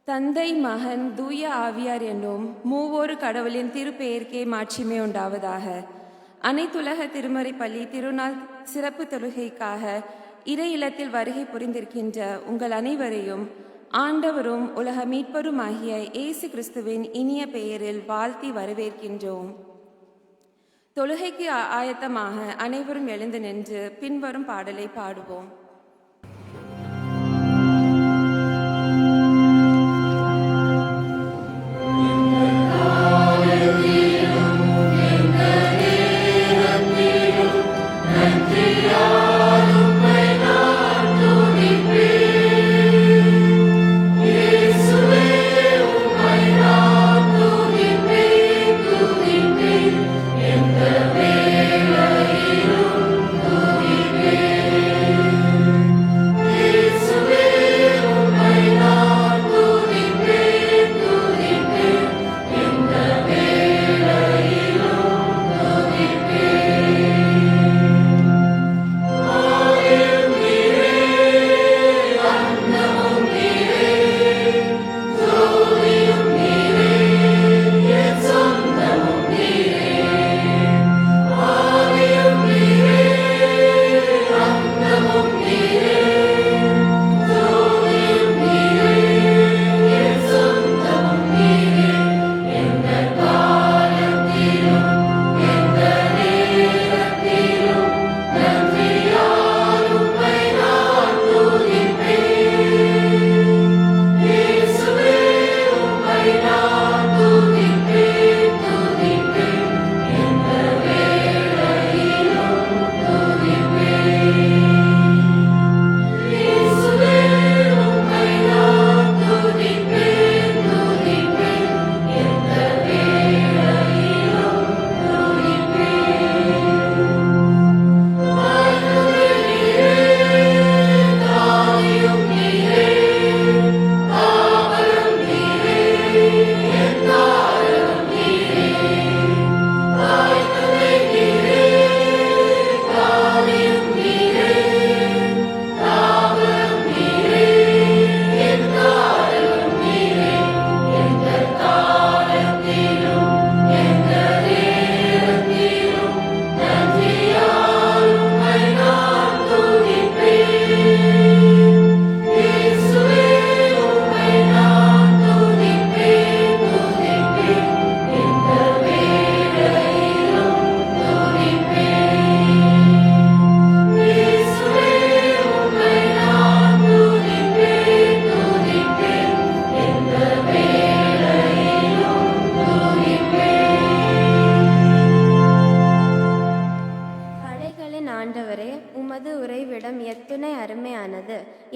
தந்தை, மகன், தூய ஆவியார் என்னும் மூவொரு கடவுளின் திருப்பெயர்க்கே மாட்சிமை உண்டாவதாக. அனைத்துலக திருமறை பள்ளி திருநாள் சிறப்பு தொழுகைக்காக இறை இல்லத்தில் வருகை புரிந்திருக்கின்ற உங்கள் அனைவரையும் ஆண்டவரும் உலக மீட்பரும் ஆகிய இயேசு கிறிஸ்துவின் இனிய பெயரில் வாழ்த்தி வரவேற்கின்றோம். தொழுகைக்கு ஆயத்தமாக அனைவரும் எழுந்து நின்று பின்வரும் பாடலை பாடுவோம்.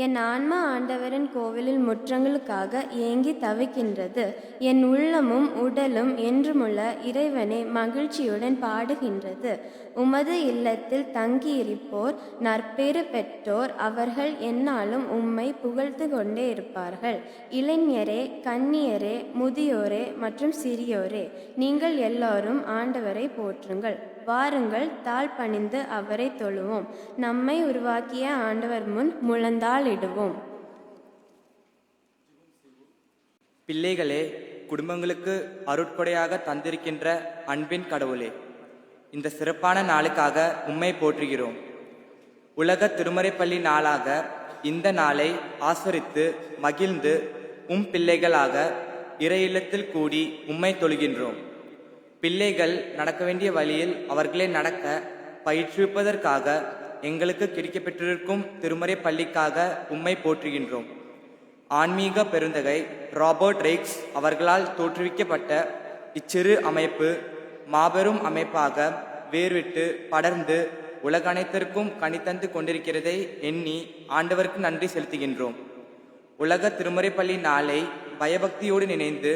என் ஆன்மா ஆண்டவரின் கோவிலில் முற்றங்களுக்காக ஏங்கி தவிக்கின்றது. என் உள்ளமும் உடலும் என்றுமுள்ள இறைவனை மகிழ்ச்சியுடன் பாடுகின்றது. உமது இல்லத்தில் தங்கியிருப்போர் நற்பேறு பெற்றோர், அவர்கள் எந்நாளும் உம்மை புகழ்ந்து கொண்டே இருப்பார்கள். இளைஞரே, கன்னியரே, முதியோரே மற்றும் சிறியோரே, நீங்கள் எல்லாரும் ஆண்டவரை போற்றுங்கள். வாருங்கள், தாழ் பணிந்து அவரை தொழுவோம். நம்மை உருவாக்கிய ஆண்டவர் முன் முழந்தாளிடுவோம். பிள்ளைகளே, குடும்பங்களுக்கு அருட்கொடையாக தந்திருக்கின்ற அன்பின் கடவுளே, இந்த சிறப்பான நாளுக்காக உம்மை போற்றுகிறோம். உலக திருமறைப்பள்ளி நாளாக இந்த நாளை ஆசரித்து மகிழ்ந்து பிள்ளைகளாக இறை இல்லத்தில் கூடி உம்மை தொழுகின்றோம். பிள்ளைகள் நடக்க வேண்டிய வழியில் அவர்களை நடக்க பயிற்றுவிப்பதற்காக எங்களுக்கு கிடைக்கப்பெற்றிருக்கும் திருமறை பள்ளிக்காக உம்மை போற்றுகின்றோம். ஆன்மீக பெருந்தகை ராபர்ட் ரெய்க்ஸ் அவர்களால் தோற்றுவிக்கப்பட்ட இச்சிறு அமைப்பு மாபெரும் அமைப்பாக வேர்விட்டு படர்ந்து உலக அனைத்திற்கும் கனித்தந்து கொண்டிருக்கிறதை எண்ணி ஆண்டவருக்கு நன்றி செலுத்துகின்றோம். உலக திருமறை பள்ளி நாளை பயபக்தியோடு நினைந்து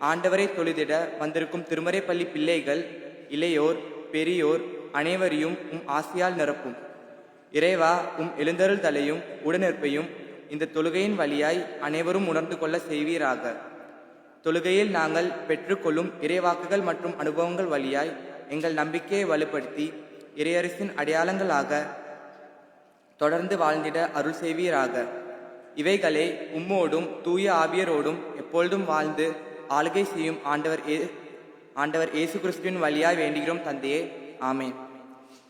ஆண்டவரை தொழுதிட வந்திருக்கும் திருமறை பள்ளி பிள்ளைகள், இளையோர், பெரியோர் அனைவரையும் ஆசியால் நிரப்பும். இறைவா, எழுந்தருள் தலையும் உடனிருப்பையும் இந்த தொழுகையின் வழியாய் அனைவரும் உணர்ந்து கொள்ள செய்வீராக. தொழுகையில் நாங்கள் பெற்றுக்கொள்ளும் இறைவாக்குகள் மற்றும் அனுபவங்கள் வழியாய் எங்கள் நம்பிக்கையை வலுப்படுத்தி இறையரசின் அடையாளங்களாக தொடர்ந்து வாழ்ந்திட அருள் செய்வீராக. இவைகளை உம்மோடும் தூய ஆவியரோடும் எப்பொழுதும் வாழ்ந்து ஆளுகை செய்யும் ஆண்டவர் இயேசு கிறிஸ்துவின் வழியாய் வேண்டுகிறோம் தந்தையே, ஆமேன்.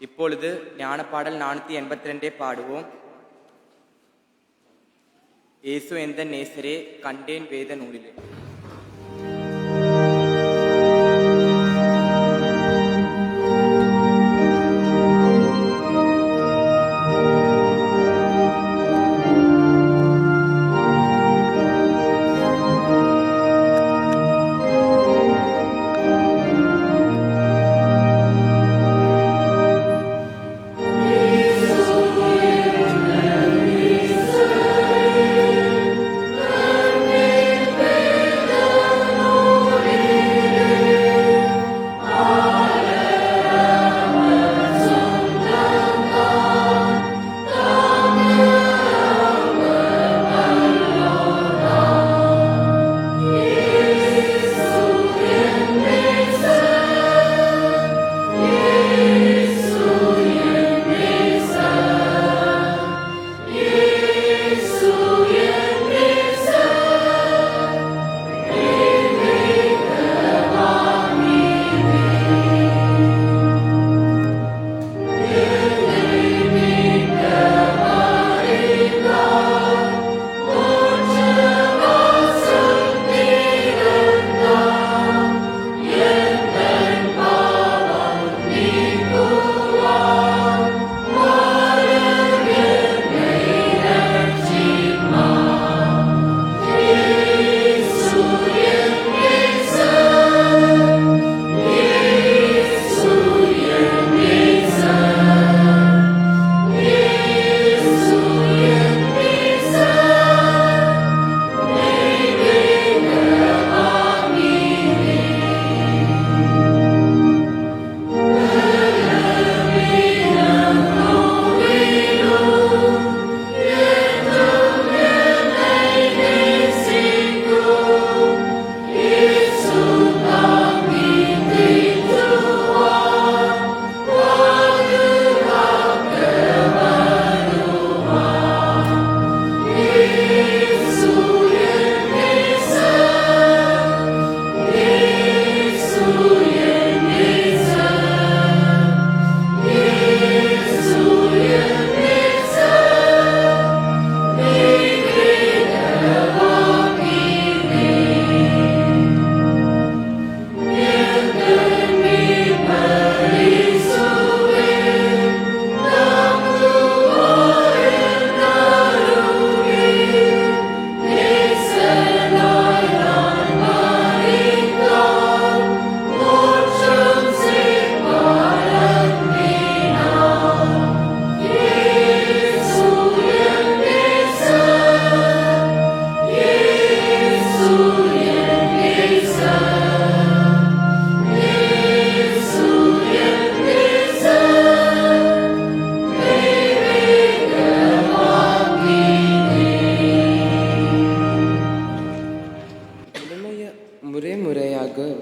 இப்பொழுது ஞானப்பாடல் 482 பாடுவோம். இயேசு எந்த நேசரே கண்டேன் வேத நூலிலே.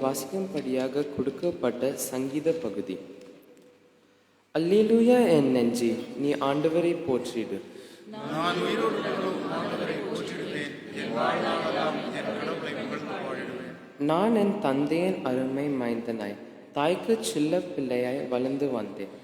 வாசிக்கும்படியாக கொடுக்கப்பட்ட சங்கீத பகுதி. அல்லேலூயா என் நெஞ்சே, நீ ஆண்டவரை போற்றிடு. நான் உயிரோடு ஆண்டவரை போற்றிடுவேன். என் வாழ்நாளெல்லாம் என் கடவுளை புகழ்ந்து பாடிடுவேன். நான் என் தந்தையின் அருமை மைந்தனாய் தாய்க்கு சில்ல பிள்ளையாய் வளர்ந்து வந்தேன்.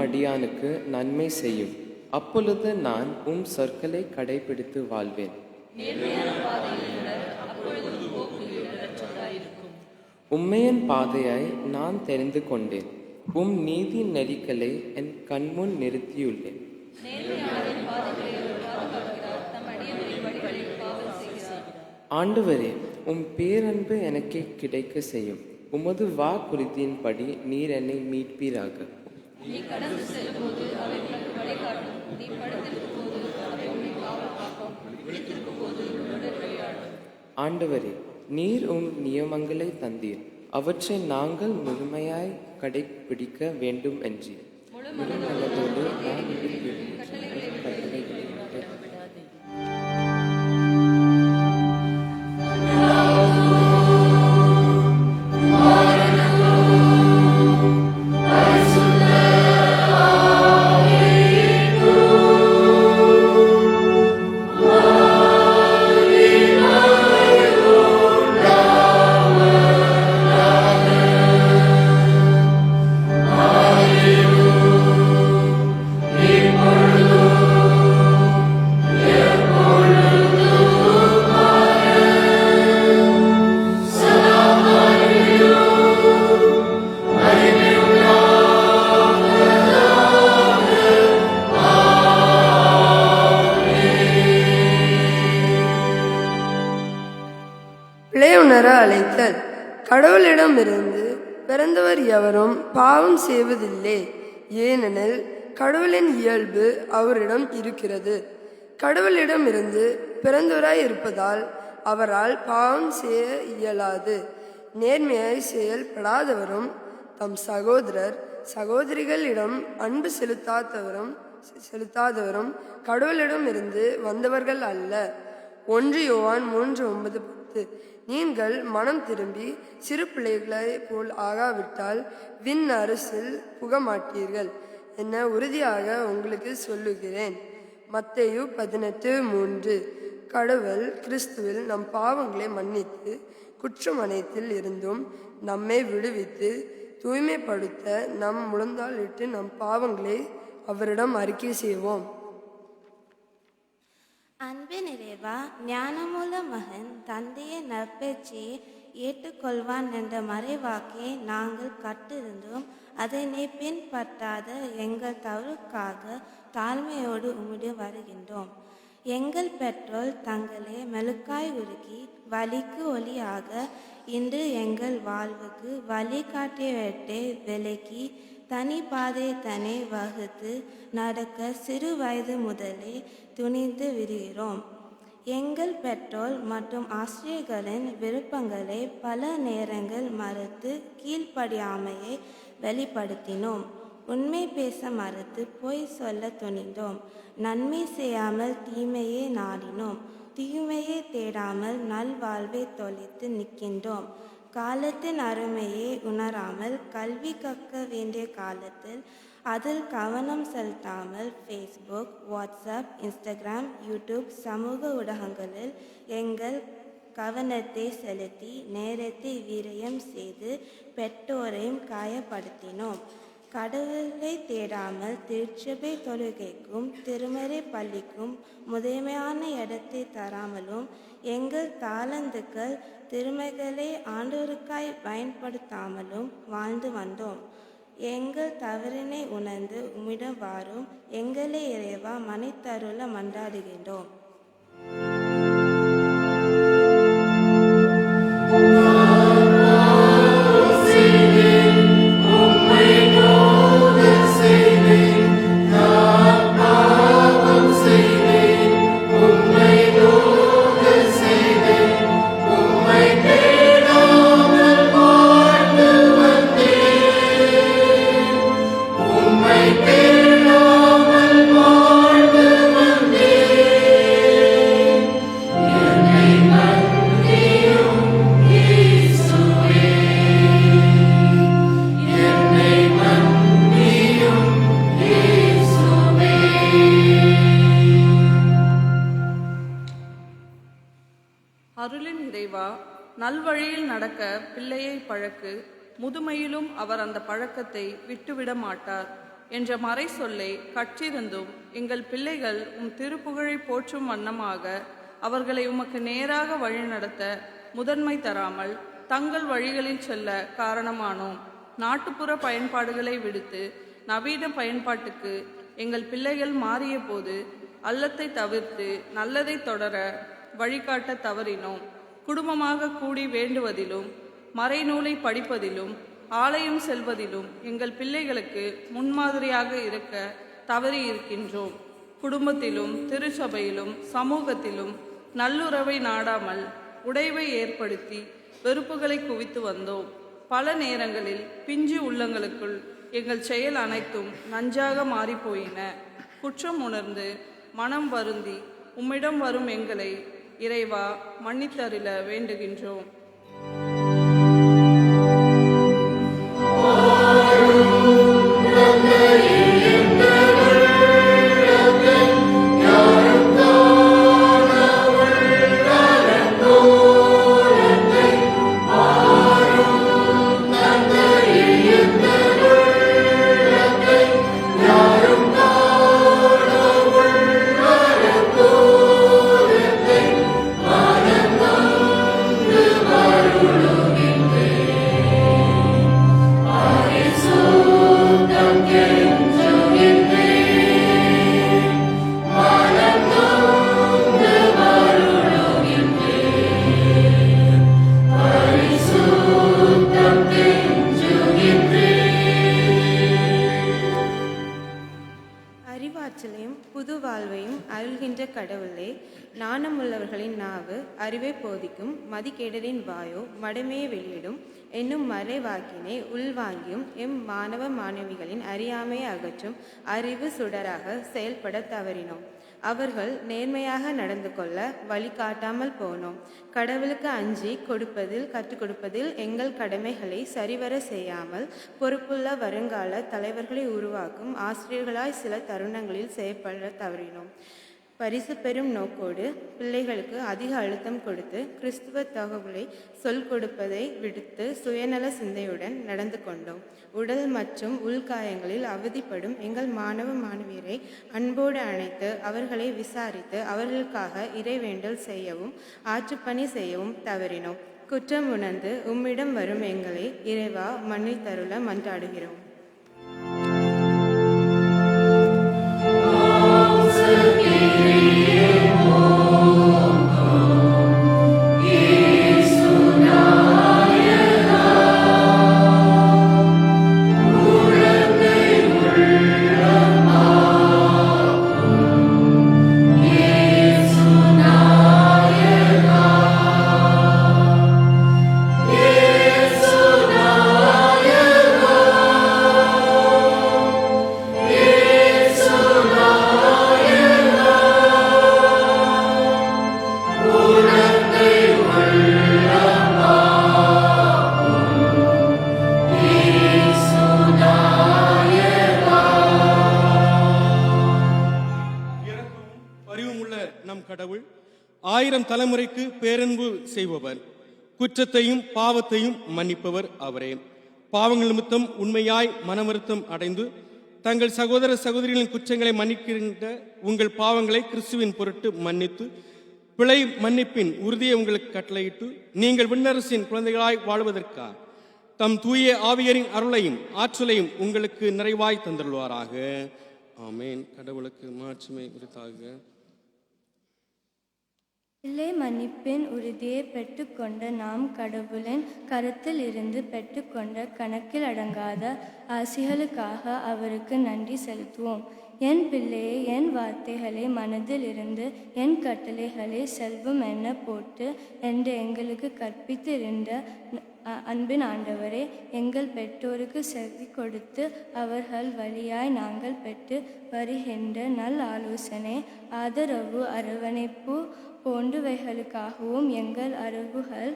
அடியானுக்கு நன்மை செய்யும், அப்பொழுது நான் சொற்களை கடைபிடித்து வாழ்வேன். உம்மையின் பாதையாய் நான் தெரிந்து கொண்டேன், நீதி நெறிகளை என் கண்முன் நிறுத்தியுள்ளேன். ஆண்டவரே, பேரன்பு எனக்கு கிடைக்க செய்யும். உமது வாக்குறுதியின்படி நீர் என்னை மீட்பீராக. ஆண்டவரே, நீர் நியமங்களை தந்தீர், அவற்றை நாங்கள் முழுமையாய் கடைபிடிக்க வேண்டும் என்றீர். முழுமனதோடு நான் பரிசுத்த பிழையுணர அழைத்தல். கடவுளிடமிருந்து பிறந்தவர் எவரும் பாவம் செய்வதில்லை, ஏனெனில் கடவுளின் இயல்பு அவரிடம் இருக்கிறது. கடவுளிடமிருந்து பிறந்தவராய் இருப்பதால் அவரால் பாவம் செய்ய இயலாது. நேர்மையாய் செயல்படாதவரும் தம் சகோதரர் சகோதரிகளிடம் அன்பு செலுத்தாதவரும் கடவுளிடம் இருந்து வந்தவர்கள் அல்ல. 1 யோவான் 3:9-10. நீங்கள் மனம் திரும்பி சிறு பிள்ளைகளை போல் ஆகாவிட்டால் விண் அரசில் புகமாட்டீர்கள் என உறுதியாக உங்களுக்கு சொல்லுகிறேன். மத்தேயு 18:3. கடவுள் கிறிஸ்துவில் நம் பாவங்களை மன்னித்து குற்றம் அனைத்தில் இருந்தும் நம்மை விடுவித்து தூய்மைப்படுத்த நம் முழந்தாளிட்டு நம் பாவங்களை அவரிடம் அறிக்கை செய்வோம். அன்பின் இறைவா, ஞானமுள்ள மகன் தந்தையை நற்பேச்சியை ஏற்றுக்கொள்வான் என்ற மறைவாக்கை நாங்கள் கட்டிருந்தோம். அதனை பின்பற்றாத எங்கள் தவறுக்காக தாழ்மையோடு உம்மிடம் வருகின்றோம். எங்கள் பெற்றோர் தங்களை மெழுக்காய் உருக்கி வழிக்கு ஒளியாக இன்று எங்கள் வாழ்வுக்கு வழிகாட்டியவற்றை விலக்கி தனி பாதையை தனி வகுத்து நடக்க சிறு வயது முதலே துணிந்து விடுகிறோம். எங்கள் பெற்றோர் மற்றும் ஆசிரியர்களின் விருப்பங்களை பல நேரங்கள் மறுத்து கீழ்ப்படியாமையை வெளிப்படுத்தினோம். உண்மை பேச மறுத்து பொய் சொல்ல துணிந்தோம். நன்மை செய்யாமல் தீமையை நாடினோம். தீமையை தேடாமல் நல்வாழ்வை தொலைத்து நிற்கின்றோம். காலத்தின் அருமையை உணராமல் கல்வி கற்க வேண்டிய காலத்தில் அதில் கவனம் செலுத்தாமல் ஃபேஸ்புக், வாட்ஸ்அப், இன்ஸ்டாகிராம், யூடியூப் சமூக ஊடகங்களில் எங்கள் கவனத்தை செலுத்தி நேரத்தை விரயம் செய்து பெற்றோரையும் காயப்படுத்தினோம். கடவுளை தேடாமல் திருச்சபை தொழுகைக்கும் திருமறை பள்ளிக்கும் முதன்மையான இடத்தை தராமலும் எங்கள் தாளந்துக்கள் திறமைகளை ஆண்டோருக்காய் பயன்படுத்தாமலும் வாழ்ந்து வந்தோம். எங்கள் தவறினை உணர்ந்து உம்மிடம் வாரும். எங்களை இறைவா மன்னித்தருள மன்றாடுகின்றோம். அருளின் இறைவா, நல்வழியில் நடக்க பிள்ளையை பழக்கு, முதுமையிலும் அவர் அந்த பழக்கத்தை விட்டுவிட மாட்டார் என்ற மறை சொல்லை கற்றிருந்தும் எங்கள் பிள்ளைகள் உம் திருப்புகழை போற்றும் வண்ணமாக அவர்களை உமக்கு நேராக வழிநடத்த முதன்மை தராமல் தங்கள் வழிகளில் செல்ல காரணமானோம். நாட்டுப்புற பயன்பாடுகளை விடுத்து நவீன பயன்பாட்டுக்கு எங்கள் பிள்ளைகள் மாறிய போது அல்லத்தை தவிர்த்து நல்லதை தொடர வழிகாட்ட தவறினோம். குடும்பமாக கூடி வேண்டுவதிலும் மறைநூலை படிப்பதிலும் ஆலயம் செல்வதிலும் எங்கள் பிள்ளைகளுக்கு முன்மாதிரியாக இருக்க தவறி இருக்கின்றோம். குடும்பத்திலும் திருச்சபையிலும் சமூகத்திலும் நல்லுறவை நாடாமல் உடைவை ஏற்படுத்தி வெறுப்புகளை குவித்து வந்தோம். பல நேரங்களில் பிஞ்சு உள்ளங்களுக்குள் எங்கள் செயல் அனைத்தும் நஞ்சாக மாறிப்போயின. குற்றம் உணர்ந்து மனம் வருந்தி உம்மிடம் வரும் எங்களை இறைவா மன்னித்தருள வேண்டுகின்றோம். Amen. ஞானமுள்ளவர்களின் நாவு அறிவை போதிக்கும், மதிகேடரின் வாயோ மடமையை வெளியிடும் என்னும் மறைவாக்கினை உள்வாங்கியும் மாணவ மாணவிகளின் அறியாமையை அகற்றும் அறிவு சுடராக செயல்பட தவறினோம். அவர்கள் நேர்மையாக நடந்து கொள்ள வழிகாட்டாமல் போனோம். கடவுளுக்கு அஞ்சி கற்றுக் கொடுப்பதில் எங்கள் கடமைகளை சரிவர செய்யாமல் பொறுப்புள்ள வருங்கால தலைவர்களை உருவாக்கும் ஆசிரியர்களாய் சில தருணங்களில் செயல்பட தவறினோம். பரிசு பெறும் நோக்கோடு பிள்ளைகளுக்கு அதிக அழுத்தம் கொடுத்து கிறிஸ்துவ தகவலை சொல் கொடுப்பதை விடுத்து சுயநல சிந்தையுடன் நடந்து கொண்டோம். உடல் மற்றும் உள்காயங்களில் அவதிப்படும் எங்கள் மாணவ மாணவியரை அன்போடு அணைத்து அவர்களை விசாரித்து அவர்களுக்காக இறைவேண்டல் செய்யவும் ஆற்றுப்பணி செய்யவும் தவறினோம். குற்றம் உணர்ந்து உம்மிடம் வரும் எங்களை இறைவா மன்னித்தருள மன்றாடுகிறோம். கடவுள் 1000 தலைமுறைக்கு பேரன்பு செய்பவர், குற்றத்தையும் பாவத்தையும் மன்னிப்பவர் அவரே. பாவங்கள் நிமித்தம் உண்மையாய் மனவருத்தம் அடைந்து தங்கள் சகோதர சகோதரிகளின் குற்றங்களை மன்னிக்கின்ற உங்கள் பாவங்களை கிறிஸ்துவின் பொருட்டு மன்னித்து பிழை மன்னிப்பின் உறுதியை உங்களுக்கு கட்டளையிட்டு நீங்கள் விண்ணரசின் குழந்தைகளாய் வாழ்வதற்காக தம் தூய ஆவியரின் அருளையும் ஆற்றலையும் உங்களுக்கு நிறைவாய் தந்துள்வாராக. ஆமேன். கடவுளுக்கு மாட்சிமை உரித்தாக. பிள்ளை மன்னிப்பின் உறுதியை பெற்றுக்கொண்ட நாம் கடவுளின் கருத்தில் இருந்து பெற்றுக்கொண்ட கணக்கில் அடங்காத ஆசிகளுக்காக அவருக்கு நன்றி செலுத்துவோம். என் பிள்ளையை என் வார்த்தைகளை மனதில் இருந்து என் கட்டளைகளை செல்வம் என போட்டு என்று எங்களுக்கு கற்பித்திருந்த அன்பின் ஆண்டவரே, எங்கள் பெற்றோருக்கு செவி கொடுத்து அவர்கள் வழியாய் நாங்கள் பெற்று வருகின்ற நல் ஆலோசனை, ஆதரவு, அரவணைப்பு போன்றவைகளுக்காகவும் எங்கள் அறிவுகள்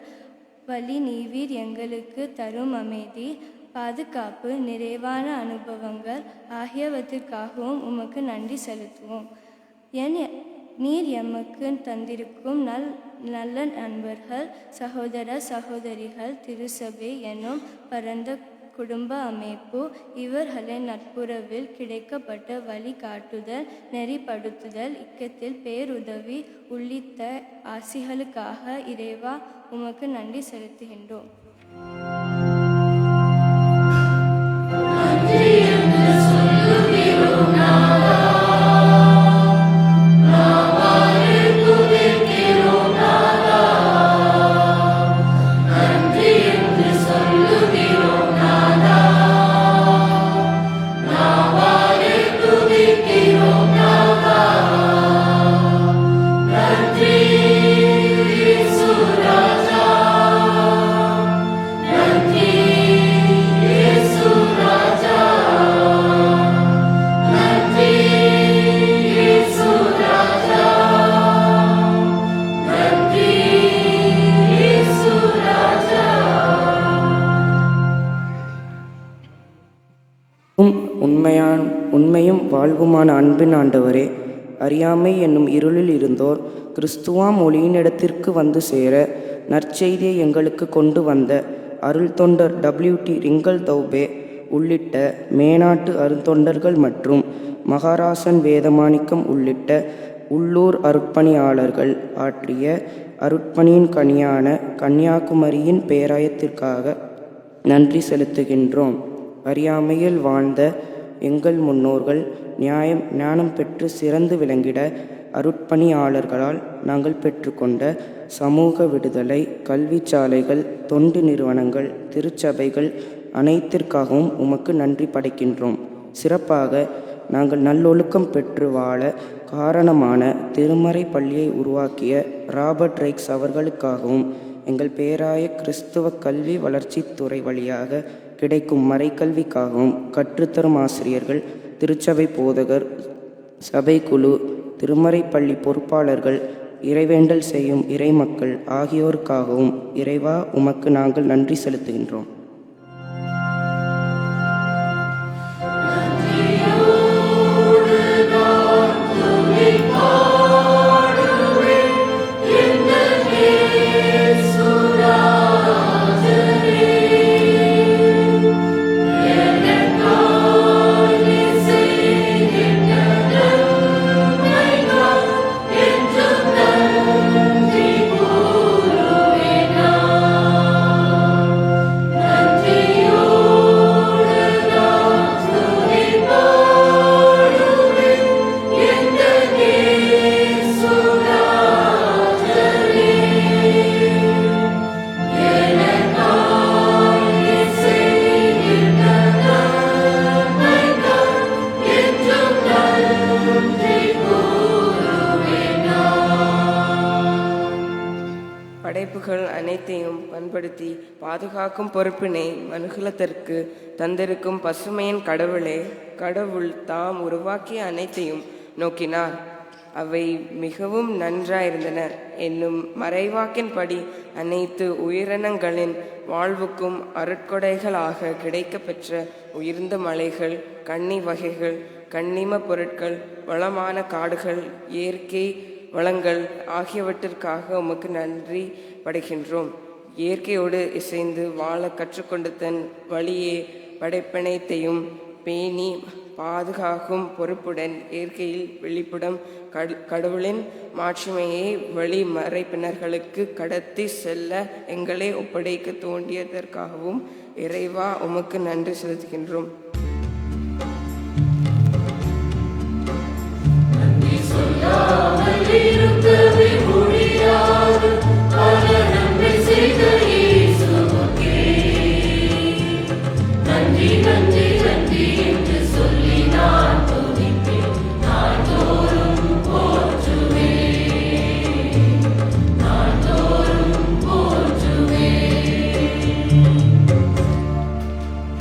வழி நீவீர் எங்களுக்கு தரும் அமைதி, பாதுகாப்பு, நிறைவான அனுபவங்கள் ஆகியவற்றிற்காகவும் உமக்கு நன்றி செலுத்துவோம். நீர் எமக்கு தந்திருக்கும் நல்ல நண்பர்கள், சகோதர சகோதரிகள், திருச்சபை எனும் பரந்த குடும்ப அமைப்பு, இவர்களின் நட்புறவில் கிடைக்கப்பட்ட வழிகாட்டுதல், நெறிப்படுத்துதல், இக்கத்தில் பேருதவி உள்ளிட்ட ஆசிகளுக்காக இறைவா உமக்கு நன்றி செலுத்துகின்றோம். உண்மையும் வாழ்வுமான அன்பின் ஆண்டவரே, அறியாமை என்னும் இருளில் இருந்தோர் கிறிஸ்துவாம் ஒளியினிடத்திற்கு வந்து சேர நற்செய்தியை எங்களுக்கு கொண்டு வந்த அருள் தொண்டர் WT ரிங்கல் தௌபே உள்ளிட்ட மேனாட்டு அருந்தொண்டர்கள் மற்றும் மகாராசன் வேதமாணிக்கம் உள்ளிட்ட உள்ளூர் அருட்பணியாளர்கள் ஆற்றிய அருட்பணியின் கனியான கன்னியாகுமரியின் பேராயத்திற்காக நன்றி செலுத்துகின்றோம். அறியாமையில் வாழ்ந்த எங்கள் முன்னோர்கள் ஞானம் பெற்று சிறந்து விளங்கிட அருட்பணியாளர்களால் நாங்கள் பெற்றுக்கொண்ட சமூக விடுதலை, கல்வி சாலைகள், தொண்டு நிறுவனங்கள், திருச்சபைகள் அனைத்திற்காகவும் உமக்கு நன்றி படைக்கின்றோம். சிறப்பாக நாங்கள் நல்லொழுக்கம் பெற்று வாழ காரணமான திருமறை பள்ளியை உருவாக்கிய ராபர்ட் ரைக்ஸ் அவர்களுக்காகவும் எங்கள் பேராய கிறிஸ்துவ கல்வி வளர்ச்சித்துறை வழியாக கிடைக்கும் மறைக்கல்விக்காகவும் கற்றுத்தரும் ஆசிரியர்கள், திருச்சபை போதகர், சபைக்குழு, திருமறை பள்ளி பொறுப்பாளர்கள், இறைவேண்டல் செய்யும் இறைமக்கள் ஆகியோருக்காகவும் இறைவா உமக்கு நாங்கள் நன்றி செலுத்துகின்றோம். படைப்புகள் அனைத்தையும் பண்படுத்தி பாதுகாக்கும் பொறுப்பினை மனுகுலத்திற்கு தந்திருக்கும் பசுமையின் கடவுளே, கடவுள் தாம் உருவாக்கிய அனைத்தையும் நோக்கினார், அவை மிகவும் நன்றாயிருந்தன என்னும் மறைவாக்கின்படி அனைத்து உயிரினங்களின் வாழ்வுக்கும் அருட்கொடைகளாக கிடைக்கப்பெற்ற உயர்ந்த மலைகள், கன்னி வகைகள், கன்னிம பொருட்கள், வளமான காடுகள், இயற்கை வளங்கள் ஆகியவற்றிற்காக உமக்கு நன்றி படைக்கின்றோம். இயற்கையோடு இசைந்து வாழ கற்றுக்கொண்டு தன் வழியே படைப்பனைத்தையும் பேணி பாதுகாக்கும் பொறுப்புடன் இயற்கையில் வெளிப்படும் கடவுளின் மாட்சிமையை வழி மறைப்பினர்களுக்கு கடத்தி செல்ல எங்களை ஒப்படைக்க தோண்டியதற்காகவும் இறைவா உமக்கு நன்றி செலுத்துகின்றோம்.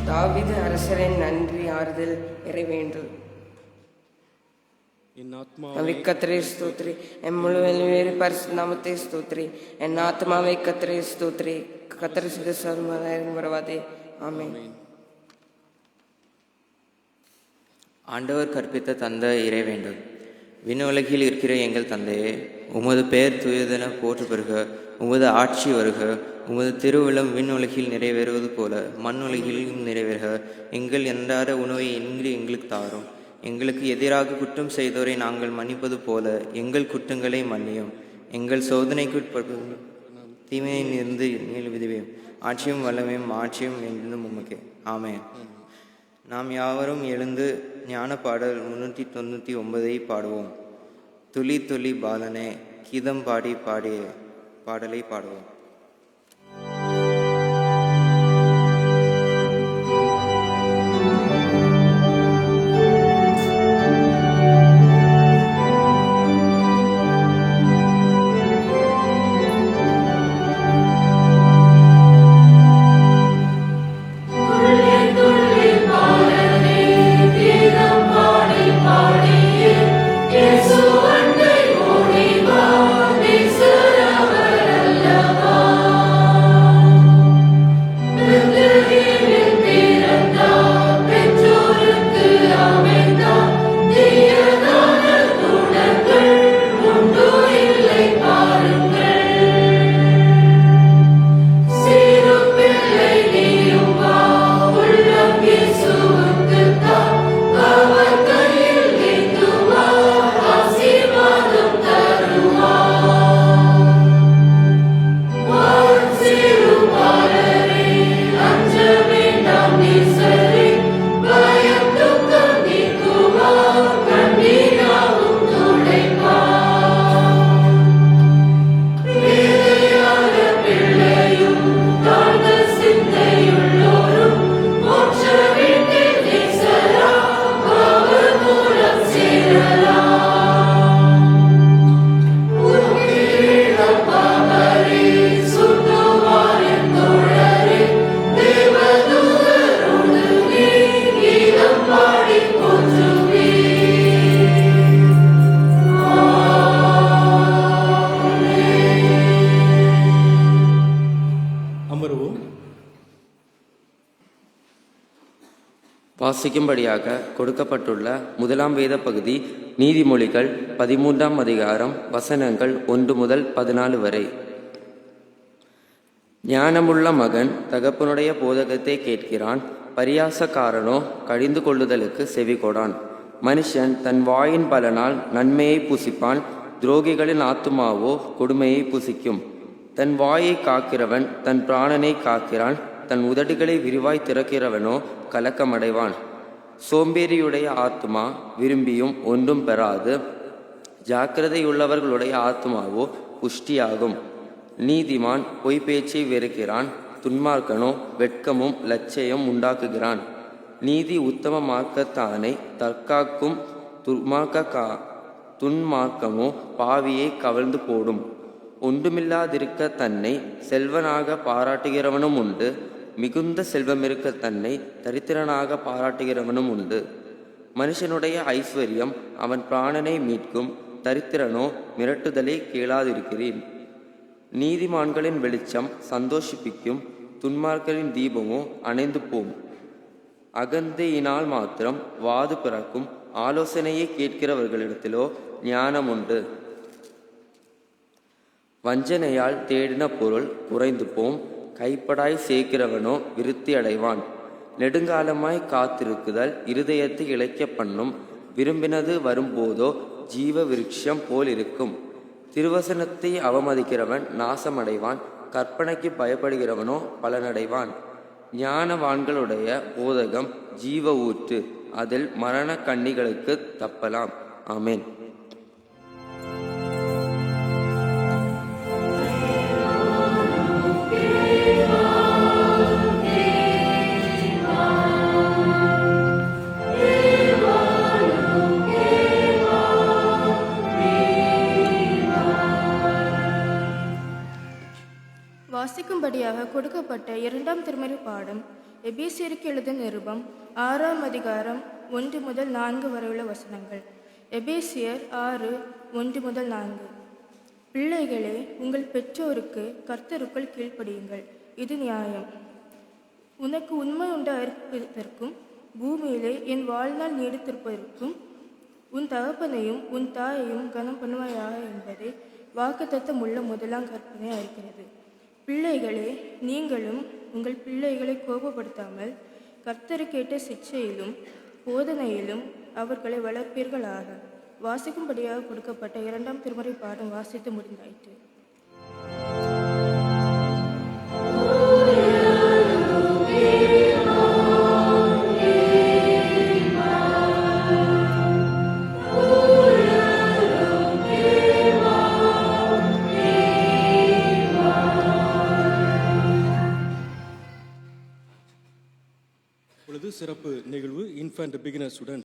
தாவீது அரசரின் நன்றி ஆறுதல் இறைவேண்டல். கர்த்தரே ஸ்தோத்திரி, என் முழு பரிசுத்த நாமத்தை ஸ்தோத்திரி, என் ஆத்மாவை கர்த்தரே ஸ்தோத்திரி, கர்த்தர் செய்த சர்வமாயும் மறவாதே. ஆமென். ஆண்டவர் கற்பித்த தந்த இறைவேண்டல். விண்ணுலகில் இருக்கிற எங்கள் தந்தையே, உமது பெயர் தூயதென போற்று பெறுக, உமது ஆட்சி வருக, உமது திருவிழம் விண்ணுலகில் நிறைவேறுவது போல மண்ணுலகிலும் நிறைவேறுக. எங்கள் அன்றாட உணவை இன்று எங்களுக்கு தாரும். எங்களுக்கு எதிராக குற்றம் செய்தோரை நாங்கள் மன்னிப்பது போல எங்கள் குற்றங்களை மன்னியும். எங்கள் சோதனைக்கு தீமையிலிருந்து விடுவியும். ஆட்சியும் வல்லமையும் ஆட்சியும் என்றும் உமக்கே. ஆமென். நாம் யாவரும் எழுந்து ஞான பாடல் 399 பாடுவோம். துளி துளி பாலனே கீதம் பாடி பாடிய பாடலை பாடுவோம். Yesu andai oடி வா, நீ சிறவர் அல்லவா. வாசிக்கும்படியாக கொடுக்கப்பட்டுள்ள முதலாம் வேத பகுதி நீதிமொழிகள் 13ஆம் அதிகாரம் வசனங்கள் 1 முதல் 14 வரை. ஞானமுள்ள மகன் தகப்பனுடைய போதகத்தை கேட்கிறான், பரியாசக்காரனோ கடிந்து கொள்ளுதலுக்கு செவிகொடான். மனுஷன் தன் வாயின் பலனால் நன்மையை புசிப்பான், துரோகிகளின் ஆத்துமாவோ கொடுமையை புசிக்கும். தன் வாயை காக்கிறவன் தன் பிராணனை காக்கிறான், தன் உதடுகளை விரிவாய் திறக்கிறவனோ கலக்கமடைவான். சோம்பேறியுடைய ஆத்துமா விரும்பியும் ஒன்றும் பெறாது, ஜாக்கிரதையுள்ளவர்களுடைய ஆத்துமாவோ புஷ்டியாகும். நீதிமான் பொய் பேச்சை வெறுக்கிறான், துன்மார்க்கனோ வெட்கமும் லட்சியம் உண்டாக்குகிறான். நீதி உத்தம மார்க்கத்தானை தற்காக்கும், துன்மார்க்கமோ பாவியை கவிழ்ந்து போடும். ஒன்றுமில்லாதிருக்க தன்னை செல்வனாக பாராட்டுகிறவனும் உண்டு, மிகுந்த செல்வமிருக்க தன்னை தரித்திரனாக பாராட்டுகிறவனும் உண்டு. மனுஷனுடைய ஐஸ்வர்யம் அவன் பிராணனை மீட்கும், தரித்திரனோ மிரட்டுதலை கேளாதிருக்கிறேன். நீதிமான்களின் வெளிச்சம் சந்தோஷிப்பிக்கும், துன்மார்க்கரின் தீபமோ அணைந்து போம். அகந்தையினால் மாத்திரம் வாது பிறக்கும், ஆலோசனையை கேட்கிறவர்களிடத்திலோ ஞானம் உண்டு. வஞ்சனையால் தேடின பொருள் குறைந்து போம், கைப்படாய் சேர்க்கிறவனோ விருத்தி அடைவான். நெடுங்காலமாய் காத்திருக்குதல் இருதயத்தை இளைக்க பண்ணும், விரும்பினது வரும்போதோ ஜீவ விருட்சம் போல் இருக்கும். திருவசனத்தை அவமதிக்கிறவன் நாசமடைவான், கற்பனைக்கு பயப்படுகிறவனோ பலனடைவான். ஞானவான்களுடைய போதகம் ஜீவ ஊற்று, அதில் மரண கண்ணிகளுக்கு தப்பலாம். ஆமேன். வாசிக்கும்படியாக கொடுக்கப்பட்ட 2ஆம் திருமறை பாடம் எபேசியருக்கு எழுதிய நிருபம் 6ஆம் அதிகாரம் 1 முதல் 4 வரையுள்ள வசனங்கள். எபேசியர் 6:1 முதல் 4. பிள்ளைகளே, உங்கள் பெற்றோருக்கு கர்த்தருக்குள் கீழ்ப்படியுங்கள், இது நியாயம். உனக்கு உண்மை உண்டாயிருப்பதற்கும் பூமியிலே என் வாழ்நாள் நீடித்திருப்பதற்கும் உன் தகப்பனையும் உன் தாயையும் கனம் பண்ணுவாயாக என்பதே வாக்குத்தத்தம் உள்ள முதலாம் கற்பனை இருக்கிறது. பிள்ளைகளே, நீங்களும் உங்கள் பிள்ளைகளை கோபப்படுத்தாமல் கர்த்தருக்கேற்ற சிக்ஷையிலும் போதனையிலும் அவர்களை வளர்ப்பீர்களாக. வாசிக்கும்படியாக கொடுக்கப்பட்ட 2ஆம் திருமறை பாடம் வாசித்து முடிந்தாயிற்று. சிறப்பு நிகழ்வு இன்ஃபன்ட் பிகினர்ஸுடன்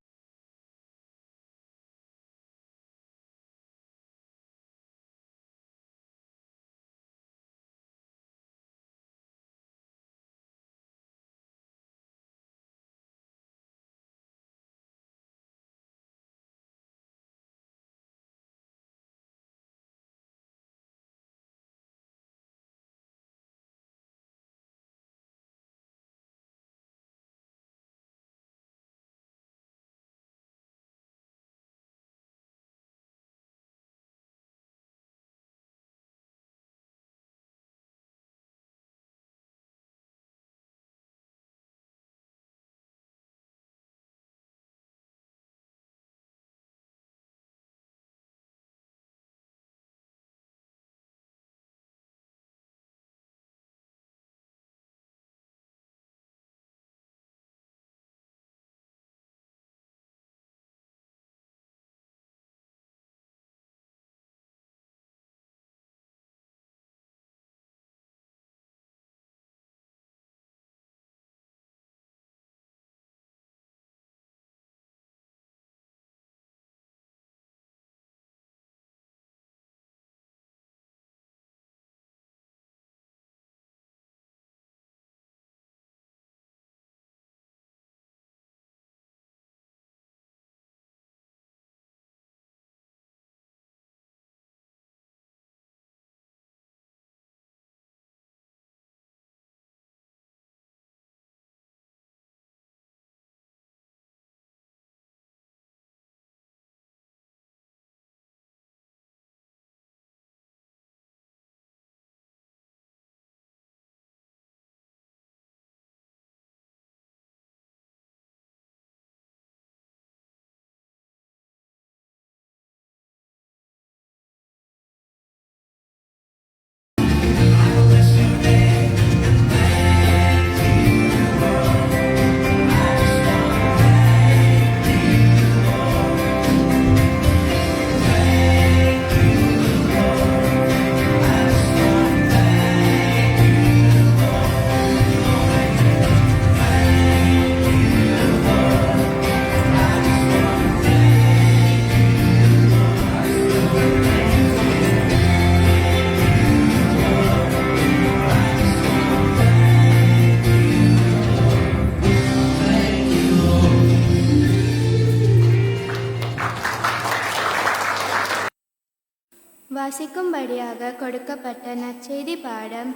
வாசிக்கும்படியாக கொடுக்கப்பட்ட நற்செய்தி பாடம்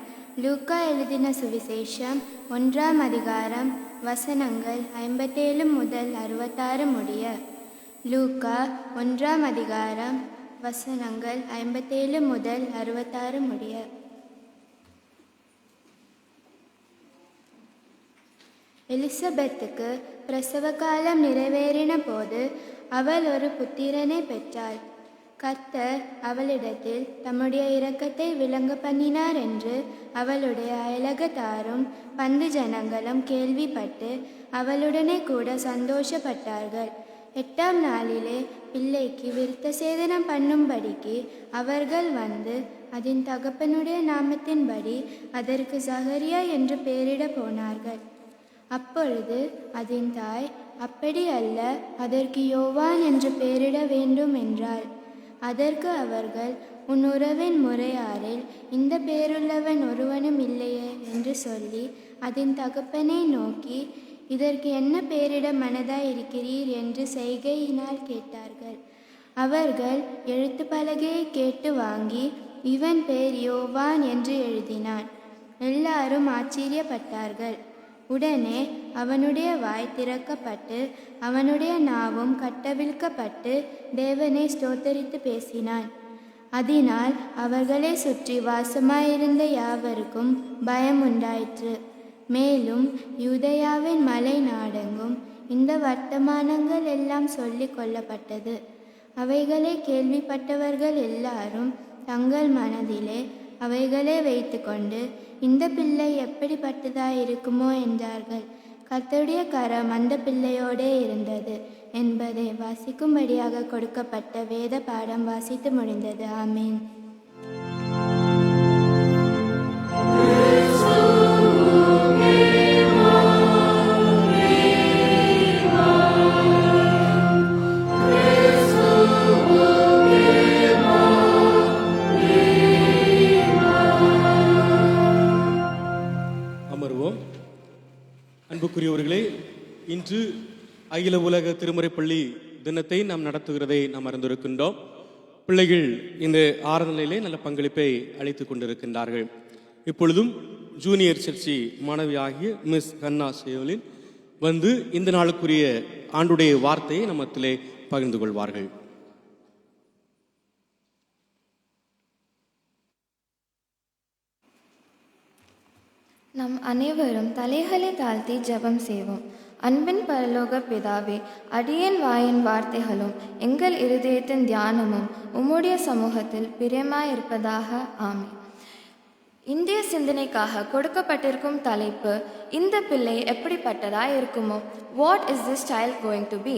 லூக்கா எழுதின சுவிசேஷம் 1ஆம் அதிகாரம் வசனங்கள் 57 முதல் 66 முடிய. லூக்கா 1ஆம் அதிகாரம் வசனங்கள் 57 முதல் 66 முடிய. எலிசபெத்துக்கு பிரசவ காலம் நிறைவேறின போது அவள் ஒரு புத்திரனை பெற்றாள். கர்த்தர் அவளிடத்தில் தம்முடைய இரக்கத்தை விளங்க பண்ணினார் என்று அவளுடைய அயலகத்தாரும் பந்து ஜனங்களும் கேள்விப்பட்டு அவளுடனே கூட சந்தோஷப்பட்டார்கள். 8ஆம் நாளிலே பிள்ளைக்கு விருத்த சேதனம் பண்ணும்படிக்கு அவர்கள் வந்து அதன் தகப்பனுடைய நாமத்தின்படி அதற்கு சகரியா என்று பெயரிட போனார்கள். அப்பொழுது அதன் தாய், அப்படி அல்ல, அதற்கு யோவான் என்று பெயரிட வேண்டும் என்றாள். அதற்கு அவர்கள், உன் உறவின் முறையாரில் இந்த பெயருள்ளவன் ஒருவனும் இல்லையே என்று சொல்லி அதன் தகப்பனை நோக்கி, இதற்கு என்ன பெயரிட மனதாய் இருக்கிறீர் என்று செய்கையினால் கேட்டார்கள். அவர்கள் எழுத்து பலகையை கேட்டு வாங்கி, இவன் பெயர் யோவான் என்று எழுதினான். எல்லாரும் ஆச்சரியப்பட்டார்கள். உடனே அவனுடைய வாய் திறக்கப்பட்டு அவனுடைய நாவும் கட்டவிழ்க்கப்பட்டு தேவனை ஸ்தோத்தரித்து பேசினான். அதனால் அவர்களை சுற்றி வாசமாயிருந்த யாவருக்கும் பயம் உண்டாயிற்று. மேலும் யூதேயாவின் மலை நாடெங்கும் இந்த வர்த்தமானங்கள் எல்லாம் சொல்லிக் கொள்ளப்பட்டது. அவைகளை கேள்விப்பட்டவர்கள் எல்லாரும் தங்கள் மனதிலே அவைகளை வைத்து கொண்டு, இந்த பிள்ளை எப்படிப்பட்டதாய் இருக்குமோ என்றார்கள். கர்த்தருடைய கரம் அந்த பிள்ளையோடே இருந்தது என்பதை வாசிக்கும்படியாக கொடுக்கப்பட்ட வேத பாடம் வாசித்து முடிந்தது. ஆமீன். அன்புக்குரியவர்களே, இன்று அகில உலக திருமறைப்பள்ளி தினத்தை நாம் நடத்துகிறதை நாம் அறிந்திருக்கின்றோம். பிள்ளைகள் இந்த ஆராதனையிலே நல்ல பங்களிப்பை அளித்துக் கொண்டிருக்கின்றார்கள். இப்பொழுதும் ஜூனியர் சர்ச்சி மாணவியாகிய மிஸ் ஹன்னா சேவலின் வந்து இந்த நாளுக்குரிய ஆண்டுடைய வார்த்தையை நம்மத்திலே பகிர்ந்து கொள்வார்கள். நம் அனைவரும் தலைகளை தாழ்த்தி ஜெபம் செய்வோம். அன்பின் பரலோக பிதாவே, அடியேன் வாயின் வார்த்தைகளும் எங்கள் இருதயத்தின் தியானமும் உம்முடைய சமூகத்தில் பிரியமாயிருப்பதாக. ஆமென். இந்திய சிந்தனைக்காக கொடுக்கப்பட்டிருக்கும் தலைப்பு, இந்த பிள்ளை எப்படிப்பட்டதாய் இருக்குமோ, what is this child going to be.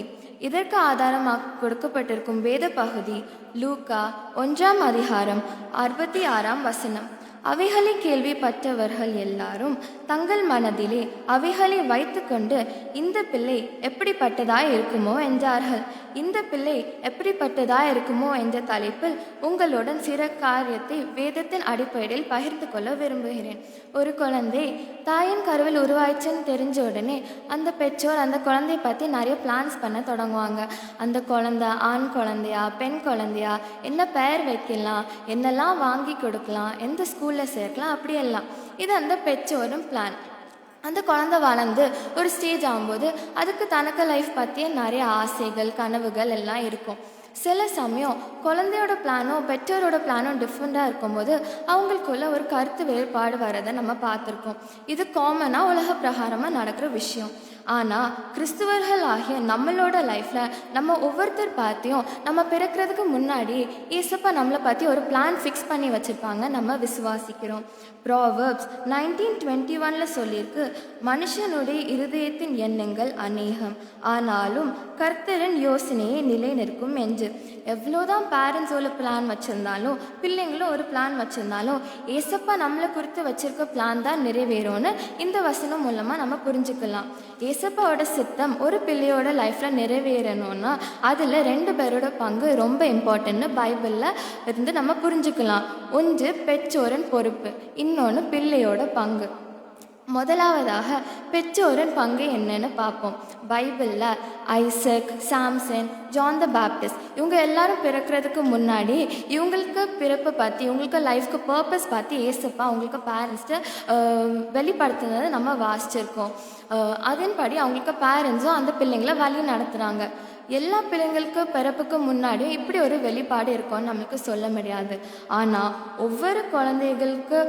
இதற்கு ஆதாரமாக கொடுக்கப்பட்டிருக்கும் வேத பகுதி லூக்கா 1ஆம் அதிகாரம் 66ஆம் வசனம். அவைகளை கேள்விப்பட்டவர்கள் எல்லாரும் தங்கள் மனதிலே அவைகளை வைத்து கொண்டு, இந்த பிள்ளை எப்படிப்பட்டதாய் இருக்குமோ என்றார்கள். இந்த பிள்ளை எப்படிப்பட்டதாய் இருக்குமோ என்ற தலைப்பில் உங்களுடன் சில காரியத்தை வேதத்தின் அடிப்படையில் பகிர்ந்து கொள்ள விரும்புகிறேன். ஒரு குழந்தை தாயின் கருவில் உருவாயிச்சுன்னு தெரிஞ்ச உடனே அந்த பெற்றோர் அந்த குழந்தைய பற்றி நிறைய பிளான்ஸ் பண்ண தொடங்குவாங்க. அந்த குழந்தை ஆண் குழந்தையா பெண் குழந்தையா, என்ன பெயர் வைக்கலாம், என்னெல்லாம் வாங்கி கொடுக்கலாம், எந்த ஸ்கூலில் சேர்க்கலாம், அப்படியெல்லாம். இது அந்த பெற்றோரும் பிளான். அந்த குழந்தை வளர்ந்து ஒரு ஸ்டேஜ் ஆகும்போது அதுக்கு தனக்கு லைஃப் பற்றிய நிறைய ஆசைகள் கனவுகள் எல்லாம் இருக்கும். சில சமயம் குழந்தையோட பிளானும் பெற்றோரோட பிளானும் டிஃப்ரெண்ட்டாக இருக்கும்போது அவங்களுக்குள்ள ஒரு கருத்து வேறுபாடு வரதை நம்ம பார்த்துருக்கோம். இது காமனாக உலக பிரகாரமாக நடக்கிற விஷயம். ஆனால் கிறிஸ்துவர்கள் ஆகிய நம்மளோட லைஃப்பில் நம்ம ஒவ்வொருத்தர் பார்த்தியும் நம்ம பிறக்கிறதுக்கு முன்னாடி ஏசப்பா நம்மளை பற்றி ஒரு பிளான் ஃபிக்ஸ் பண்ணி வச்சுருப்பாங்க, நம்ம விசுவாசிக்கிறோம். ப்ராவர்ப்ஸ் 19:21 சொல்லியிருக்கு, மனுஷனுடைய இருதயத்தின் எண்ணங்கள் அநேகம், ஆனாலும் கர்த்தரின் யோசனையை நிலை நிற்கும் என்று. எவ்வளோதான் பேரண்ட்ஸோட பிளான் வச்சுருந்தாலும் பிள்ளைங்களும் ஒரு பிளான் வச்சுருந்தாலும் ஏசப்பா நம்மளை குறித்து வச்சுருக்க பிளான் தான் நிறைவேறும்னு இந்த வசனம் மூலமாக நம்ம புரிஞ்சுக்கலாம். ஏசப்பாவோட சித்தம் ஒரு பிள்ளையோட லைஃப்பில் நிறைவேறணும்னா அதில் 2 பேரோட பங்கு ரொம்ப இம்பார்ட்டன்ட்னு பைபிளில் இருந்து நம்ம புரிஞ்சுக்கலாம். ஒன்று பெற்றோரின் பொறுப்பு, இன்னொன்று பிள்ளையோட பங்கு. முதலாவதாக பெற்றோரின் பங்கு என்னன்னு பார்ப்போம். பைபிளில் ஐசக், சாம்சன், ஜான் த பேப்டிஸ்ட் இவங்க எல்லாரும் பிறக்கிறதுக்கு முன்னாடி இவங்களுக்கு பிறப்பை பற்றி, இவங்களுக்கு லைஃப்க்கு பர்பஸ் பற்றி ஏசப்பா அவங்களுக்கு பேரண்ட்ஸ்ட்டு வெளிப்படுத்துனதை நம்ம வாசிச்சிருக்கோம். அதன்படி அவங்களுக்கு பேரண்ட்ஸும் அந்த பிள்ளைங்களை வழி நடத்துகிறாங்க. எல்லா பிள்ளைங்களுக்கு பிறப்புக்கு முன்னாடியும் இப்படி ஒரு வெளிப்பாடு இருக்கும்னு நம்மளுக்கு சொல்ல முடியாது. ஆனால் ஒவ்வொரு குழந்தைகளுக்கு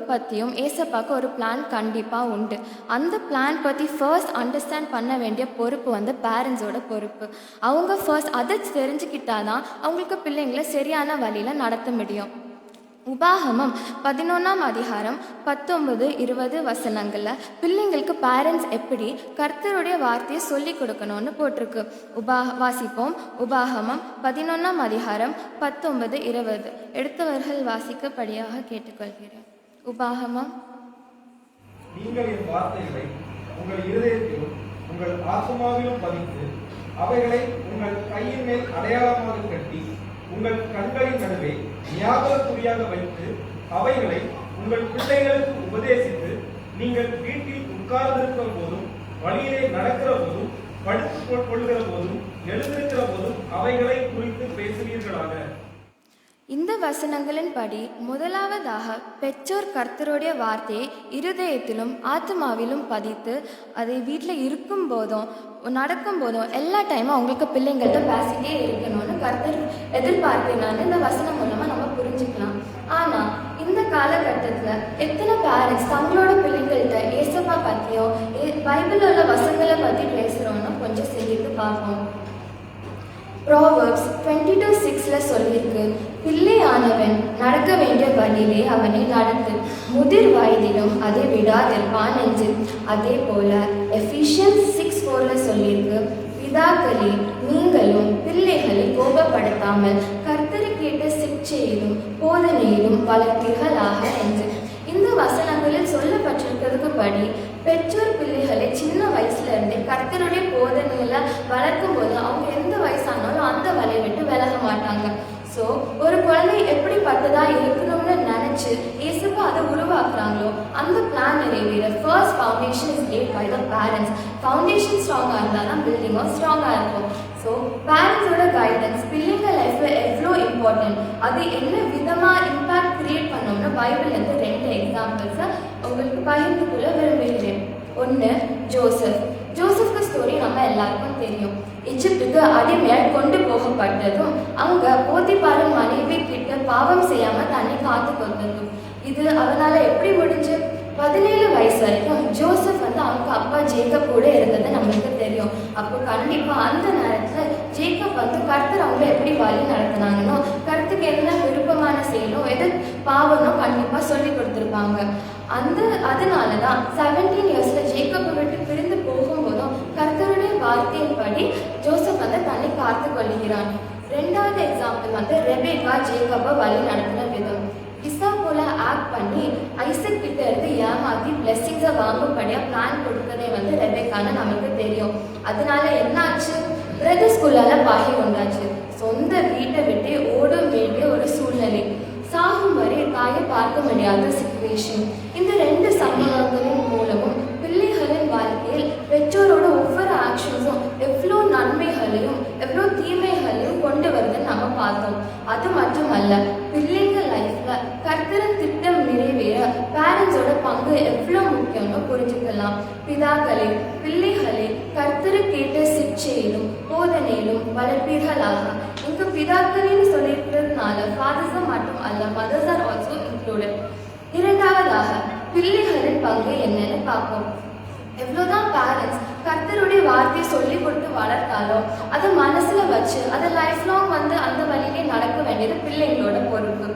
பற்றியும் ஏசப்பாக்கு ஒரு பிளான் கண்டிப்பாக உண்டு. அந்த பிளான் பற்றி ஃபர்ஸ்ட் அண்டர்ஸ்டாண்ட் பண்ண வேண்டிய பொறுப்பு வந்து பேரண்ட்ஸோட பொறுப்பு. அவங்க ஃபர்ஸ்ட் அதை தெரிஞ்சுக்கிட்டாதான் அவங்களுக்கு பிள்ளைங்களை சரியான வழியில் நடத்த முடியும். உபாகமம் 11ஆம் அதிகாரம் 19-20 வசனங்களில் பிள்ளைங்களுக்கு பேரண்ட்ஸ் எப்படி கர்த்தருடைய வார்த்தையை சொல்லி கொடுக்கணும்னு போட்டிருக்கு. வாசிப்போம். உபாகமம் 11ஆம் அதிகாரம் 19-20 எடுத்தவர்கள் வாசிக்கப்படியாக கேட்டுக்கொள்கிறேன். உபாகமம். நீங்கள் என் வார்த்தைகளை உங்கள் இருதயத்திலும் உங்கள் ஆத்மாவிலும் பதித்து அவைகளை உங்கள் கையின் மேல் அடையாளமாக கட்டி உங்கள் கண்களின் நடுவே ஞாபகக்குறியாக வைத்து அவைகளை உங்கள் பிள்ளைகளுக்கு உபதேசித்து நீங்கள் வீட்டில் உட்கார்ந்திருக்கிற போதும், வழியிலே நடக்கிற போதும், படுத்துக் கொள்கிற போதும், எழுந்திருக்கிற போதும் அவைகளை குறித்து பேசுவீர்களாக. இந்த வசனங்களின் படி முதலாவதாக பெற்றோர் கர்த்தருடைய வார்த்தையை இருதயத்திலும் ஆத்மாவிலும் பதித்து அதை வீட்டில் இருக்கும் போதும் நடக்கும் போதும் எல்லா டைமும் அவங்களுக்கு பிள்ளைங்கள்ட்ட பேசிட்டே இருக்கணும்னு கர்த்தர் எதிர்பார்க்கிறான்னு இந்த வசனம் மூலமாக நம்ம புரிஞ்சுக்கலாம். ஆனால் இந்த காலகட்டத்தில் எத்தனை பேரண்ட்ஸ் தங்களோட பிள்ளைங்கள்ட்ட ஏசப்பா பற்றியோ பைபிளில் உள்ள வசனங்களை பற்றி பேசுகிறோன்னு கொஞ்சம் சிந்தித்து பார்ப்போம். Proverbs 22:6 சொல்லியிருக்கு, பிள்ளையானவன் நடக்க வேண்டிய வழியிலே அவனை நடத்து, முதிர் வயதிலும் அதை விடாதிருப்பான் என்று. அதே போல Ephesians 6:4 சொல்லியிருக்கு, பிதாக்களே நீங்களும் பிள்ளைகளை கோபப்படுத்தாமல் கர்த்தருக்கேற்ற சிக்ஷையிலும் போதனையிலும் வளர்த்தீர்களாக என்று. இந்த வசனங்களில் சொல்லப்பட்டிருக்கிறதுக்கு படி பெற்றோர் பிள்ளைகளை சின்ன வயசுல இருந்தே கர்த்தருடைய போதனைகளை வளர்க்கும் போது அவங்க எந்த வயசானாலும் அந்த வலையை விட்டு விலக மாட்டாங்க. ஸோ ஒரு குழந்தை எப்படிப்பட்டதா இருக்கணும்னு நினைச்சு ஏசப்பா அதை உருவாக்குறாங்களோ அந்த பிளான் நிறைவேற first foundation is laid by the parents. Foundation ஸ்ட்ராங்காக இருந்தால் தான் பில்டிங்கும் ஸ்ட்ராங்காக இருக்கும். ஸோ பேரண்ட்ஸோட கைடன்ஸ் பிள்ளைங்க லைஃப்ல எவ்வளோ இம்பார்ட்டன்ட், அது என்ன விதமாக இம்பேக்ட் கிரியேட் பண்ணோம்னா பைபிள்லேருந்து 2 எக்ஸாம்பிள்ஸை உங்களுக்கு பகிர்ந்து கொள்ள விரும்புகிறேன். ஒன்று ஜோசப்க்கு ஸ்டோரி நம்ம எல்லாருக்கும் தெரியும். எகிப்துக்கு அடிமையால் கொண்டு போகப்பட்டதும் அங்கே போத்திபாரின் மனைவி கிட்ட பாவம் செய்யாமல் தன்னை காத்து கொண்டதும் இது அவனால எப்படி முடிஞ்சு 17 வயசு வரைக்கும் ஜோசப் வந்து அவங்க அப்பா ஜேக்கப் கூட இருந்தது நம்மளுக்கு தெரியும். அப்போ கண்டிப்பாக அந்த நேரத்தில் ஜேக்கப் வந்து கர்த்தர் அவங்கள எப்படி வழி நடத்தினாங்கன்னோ கர்த்தருக்கு என்ன விருப்பமான செயலும் எது பாவனோ கண்டிப்பாக சொல்லி கொடுத்துருப்பாங்க. அதனால தான் 17 இயர்ஸில் ஜேக்கப்பை விட்டு பிரிந்து போகும்போதும் கர்த்தருடைய வார்த்தையின்படி ஜோசப் வந்து தன்னை காத்து கொள்கிறான். 2வது எக்ஸாம்பிள் வந்து ரெபேக்கா ஜேக்கப்பை வழி நடத்தின விதம். இசா போல ஆக்ட் பண்ணி ஐசக் கிட்ட இருந்து ஏமாத்தி பிளெஸிங்ஸை வாங்கும்படியாக பிளான் கொடுத்ததே வந்து ரெபேக்கான்னு நமக்கு தெரியும். அதனால என்னாச்சு, பிரதர்ஸ்குள்ளால பகை உண்டாச்சு. சொந்த வீட்டை விட்டு ஓட வேண்டிய ஒரு சூழ்நிலை, சாகும் வரை தாயை பார்க்க முடியாத சிச்சுவேஷன். இந்த 2 சம்பவங்களின் மூலமும் பிள்ளைகளின் வாழ்க்கையில் பெற்றோரோட ஒவ்வொரு ஆக்ஷன்ஸும் எவ்வளோ நன்மைகளையும் எவ்வளோ தீமைகளையும் கொண்டு வருதுன்னு நம்ம பார்த்தோம். அது மட்டுமல்ல, பிள்ளைங்க லைஃப்ல கர்த்தரின் திட்டம் நிறைவேற பேரண்ட்ஸோட பங்கு எவ்வளோ முக்கியம்னு புரிஞ்சுக்கலாம். பிதாக்களே பிள்ளைகளை கர்த்தருக்கேற்ற சிக்ஷையிலும் போதனையிலும் வளர்ப்பீர்களாக. இங்கு பிதாக்களின்னு சொல்லியிருக்கிறதுனால ஃபாதர்ஸை மட்டும் அல்ல, மதர்ஸ் ஆர் ஆல்சோ இன்க்ளூடட். 2வதாக பிள்ளைகளின் பங்கு என்னன்னு பார்ப்போம். எவ்வளோதான் பேரண்ட்ஸ் கர்த்தருடைய வார்த்தையை சொல்லி கொடுத்து வளர்த்தாலும் அதை மனசில் வச்சு அதை லைஃப் லாங் வந்து அந்த வழியிலே நடக்க வேண்டியது பிள்ளைங்களோட பொறுப்பு.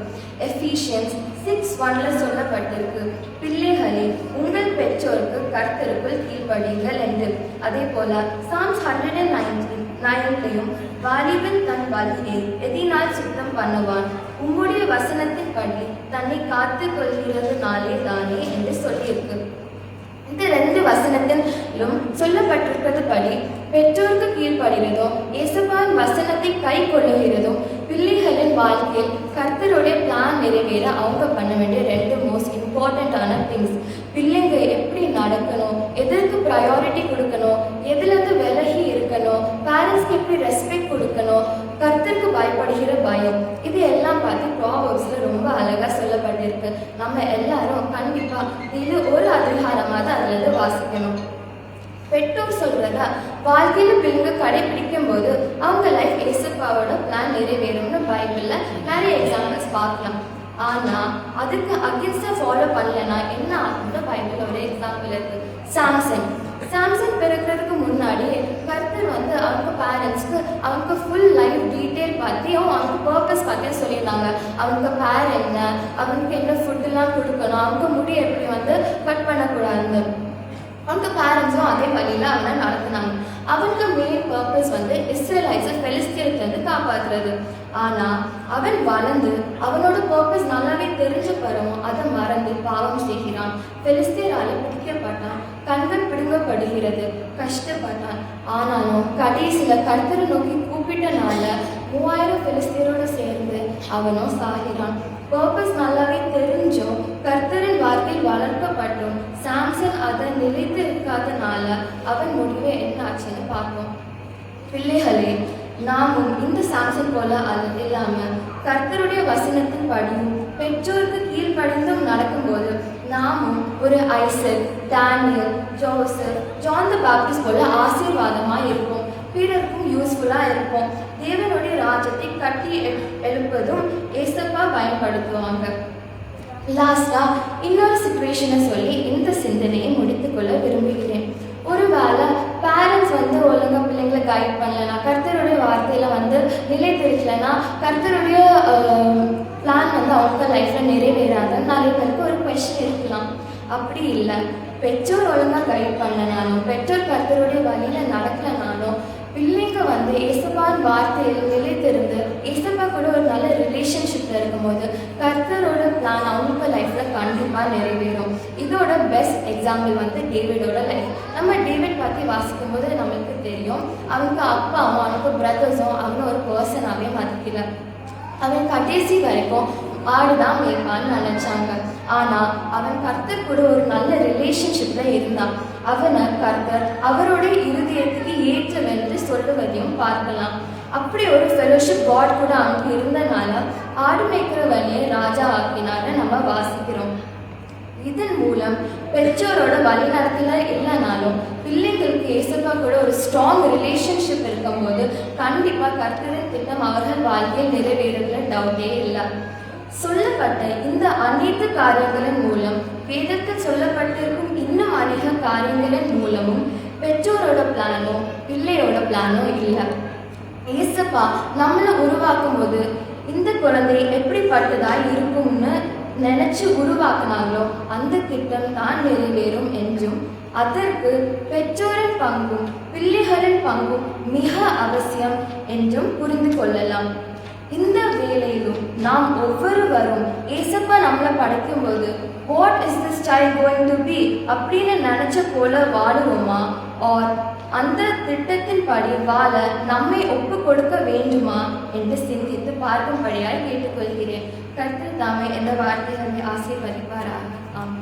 Ephesians 6:1 சொல்லப்பட்டிருக்கு, பிள்ளைகளே உங்கள் பெற்றோருக்கு கர்த்தருக்குள் கீழ்ப்படியுங்கள் என்று. அதே போல Psalms 119 வாலிபன் தன் வழியை எதினால் சுத்தம் பண்ணுவான், உம்முடைய வசனத்தின் படி தன்னை காத்து கொள்கிறதுனாலே தானே என்று சொல்லியிருக்கு. இந்த 2 வசனத்திலும் சொல்லப்பட்டிருக்கிறது படி பெற்றோருக்கு கீழ்ப்படுகிறதும் ஏசப்பாவின் வசனத்தை கை கொள்ளுகிறதும் பிள்ளைகளின் வாழ்க்கையில் கர்த்தருடைய பிளான் நிறைவேற அவங்க பண்ண வேண்டிய 2 மோஸ்ட் இம்பார்ட்டண்ட்டான திங்ஸ். பிள்ளைங்க எப்படி எதற்கு ப்ரையாரிட்டி கொடுக்கணும், எதுலேருந்து விலகி இருக்கணும், பேரண்ட்ஸ்க்கு எப்படி ரெஸ்பெக்ட் கொடுக்கணும், கர்த்தருக்கு பயப்படுகிற பயம், இது எல்லாம் பார்த்து ப்ராவர்ப்ஸில் ரொம்ப அழகாக சொல்லப்பட்டிருக்கு. நம்ம எல்லாரும் கண்டிப்பாக இது ஒரு அதிகாரமாக தான் அதுலேருந்து வாசிக்கணும். பெற்றோர் சொல்றத வாழ்க்கையில பிள்ளைங்க கடைபிடிக்கும் போது அவங்க லைஃப் ஏசப்பாவோட பிளான் நிறைவேறும்னு பைபிள்ல நிறைய எக்ஸாம்பிள்ஸ் பார்க்கலாம். ஆனா அதுக்கு அகேன்ஸ்டா ஃபாலோ பண்ணலன்னா என்ன ஆகும்னு பைபிள்ல ஒரு எக்ஸாம்பிள் இருக்கு. சாம்சன் பிறக்கிறதுக்கு முன்னாடி கர்த்தர் வந்து அவங்க பேரண்ட்ஸ்க்கு அவங்க ஃபுல் லைஃப் டீட்டெயில் பற்றியும் அவங்க பர்பஸ் பற்றியும் சொல்லியிருந்தாங்க. அவங்க பேர் என்ன, அவங்களுக்கு என்ன ஃபுட்டுலாம் கொடுக்கணும், அவங்க முடி எப்படி வந்து கட் பண்ணக்கூடாதுன்னு. அவங்க பேரண்ட்ஸும் அதே வழியில் அவனை நடத்தினாங்க. அவனுக்கு மெயின் பர்பஸ் வந்து இஸ்ரேலைட்ஸை பெலிஸ்தீனத்திலிருந்து காப்பாற்றுறது. ஆனால் அவன் வளர்ந்து அவனோட பர்பஸ் நல்லாவே தெரிஞ்ச பிறகும் அதை மறந்து பாவம் செய்கிறான். பெலிஸ்தீனாலே பிடிக்கப்பட்டான், கண்கள் பிடுங்கப்படுகிறது, கஷ்டப்பட்டான். ஆனாலும் கடைசியில் கர்த்தரை நோக்கி கூப்பிட்டனால 3000 பெலிஸ்தீனோடு சேர்ந்து அவனும் சாகிறான். பர்பஸ் நல்லாவே தெரிஞ்சும் கர்த்தரின் வார்த்தையில் வளர்க்கப்பட்டும் சாம்சன் அதை நிலைத்து இருக்காதனால அவன் முடிவே என்ன ஆச்சுன்னு பார்ப்போம். பிள்ளைகளே, நாமும் இந்த சாம்சன் போல இல்லாம கர்த்தருடைய வசனத்தின் படியும் பெற்றோருக்கு கீழ்ப்படிந்தும் நடக்கும்போது நாமும் ஒரு Isaac, Daniel, Joseph, John the Baptist போல ஆசீர்வாதமா இருப்போம், பிறருக்கும் யூஸ்ஃபுல்லா இருப்போம். தேவனுடைய ராஜ்யத்தை கட்டி எழுப்பதும் ஏசப்பா பயன்படுத்துவாங்க. லாஸ்டா இன்னொரு சிச்சுவேஷனை சொல்லி இந்த சிந்தனையை முடித்துக்கொள்ள விரும்புகிறேன். ஒருவேளை பேரண்ட்ஸ் வந்து ஒழுங்கா பிள்ளைங்களை கைட் பண்ணலன்னா, கர்த்தருடைய வார்த்தையில வந்து நிலைத்திருக்கலன்னா, கர்த்தருடைய பிளான் வந்து அவங்க லைஃப்ல நிறைவேறாதுன்னு நிறைய பேருக்கு ஒரு கொஸ்டின் இருக்கலாம். அப்படி இல்லை, பெற்றோர் ஒழுங்காக கைட் பண்ணனாலும், பெற்றோர் கர்த்தருடைய வழியில நடக்கலனாலும், பிள்ளைங்க வந்து ஏசப்பான் வார்த்தையில் நிலைத்திருந்து ஏசப்பா கூட ஒரு நல்ல ரிலேஷன்ஷிப்ல இருக்கும்போது கர்த்தரோட பிளான் அவங்க லைஃப்ல கண்டிப்பா நிறைவேறும். இதோட பெஸ்ட் எக்ஸாம்பிள் வந்து டேவிடோட லைஃப். நம்ம டேவிட் பற்றி வாசிக்கும் போது நம்மளுக்கு தெரியும், அவங்க அப்பாவும் அவனுக்கு பிரதர்ஸும் அவனை ஒரு பர்சனாகவே மதிக்கல. அவன் கடைசி வரைக்கும் ஆடுதான் மேய்ப்பான்னு நினைச்சாங்க. ஆனா அவன் கர்த்தர் கூட ஒரு நல்ல ரிலேஷன்ஷிப்ல இருந்தான். அவனை கர்த்தர் அவருடைய இருதயத்துக்கு ஏற்றவென்று சொல்லுவதையும் பார்க்கலாம். அப்படி ஒரு ஃபெலோஷிப் காட் கூட அங்கே இருந்தனால ஆடு மேய்க்கிற வழியை ராஜா ஆக்கினான்னு நம்ம வாசிக்கிறோம். இதன் மூலம் பெற்றோரோட வழிநடத்தல இல்லைனாலும் பிள்ளைங்களுக்கு ஏசப்பா கூட ஒரு ஸ்ட்ராங் ரிலேஷன்ஷிப் இருக்கும்போது கண்டிப்பா கர்த்தரின் திட்டம் அவர்கள் வாழ்க்கையில் நிறைவேறதுல டவுட்டே இல்லை. சொல்லப்பட்ட இந்த அனைத்து காரியங்களின் மூலம் வேதத்தில் சொல்லப்பட்டிருக்கும் இன்னும் அநேக காரியங்களின் மூலமும் பெற்றோரோட பிளானோ பிள்ளையோட பிளானோ இல்லை. ஏசப்பா நம்மளை உருவாக்கும் போது இந்த குழந்தை எப்படிப்பட்டதாய் இருக்கும்னு நினைச்சு உருவாக்குனாங்களோ அந்த திட்டம் தான் நிறைவேறும் என்றும் அதற்கு பெற்றோரின் பங்கும் பிள்ளைகளின் பங்கும் மிக அவசியம் என்றும் புரிந்து கொள்ளலாம். இந்த வேளையிலும் நாம் ஒவ்வொருவரும் ஏசப்பா நம்மளை படைக்கும் போது what is this child going to be அப்படின்னு நினைச்ச போல வாழுவோமா, ஆர் அந்த திட்டத்தின் படி வாழ நம்மை ஒப்பு கொடுக்க வேண்டுமா என்று சிந்தித்து பார்க்கும்படியாய் கேட்டுக்கொள்கிறேன். கர்த்தர் தாமே இந்த வார்த்தைகளை ஆசீர்வதிப்பாராக. ஆமாம்.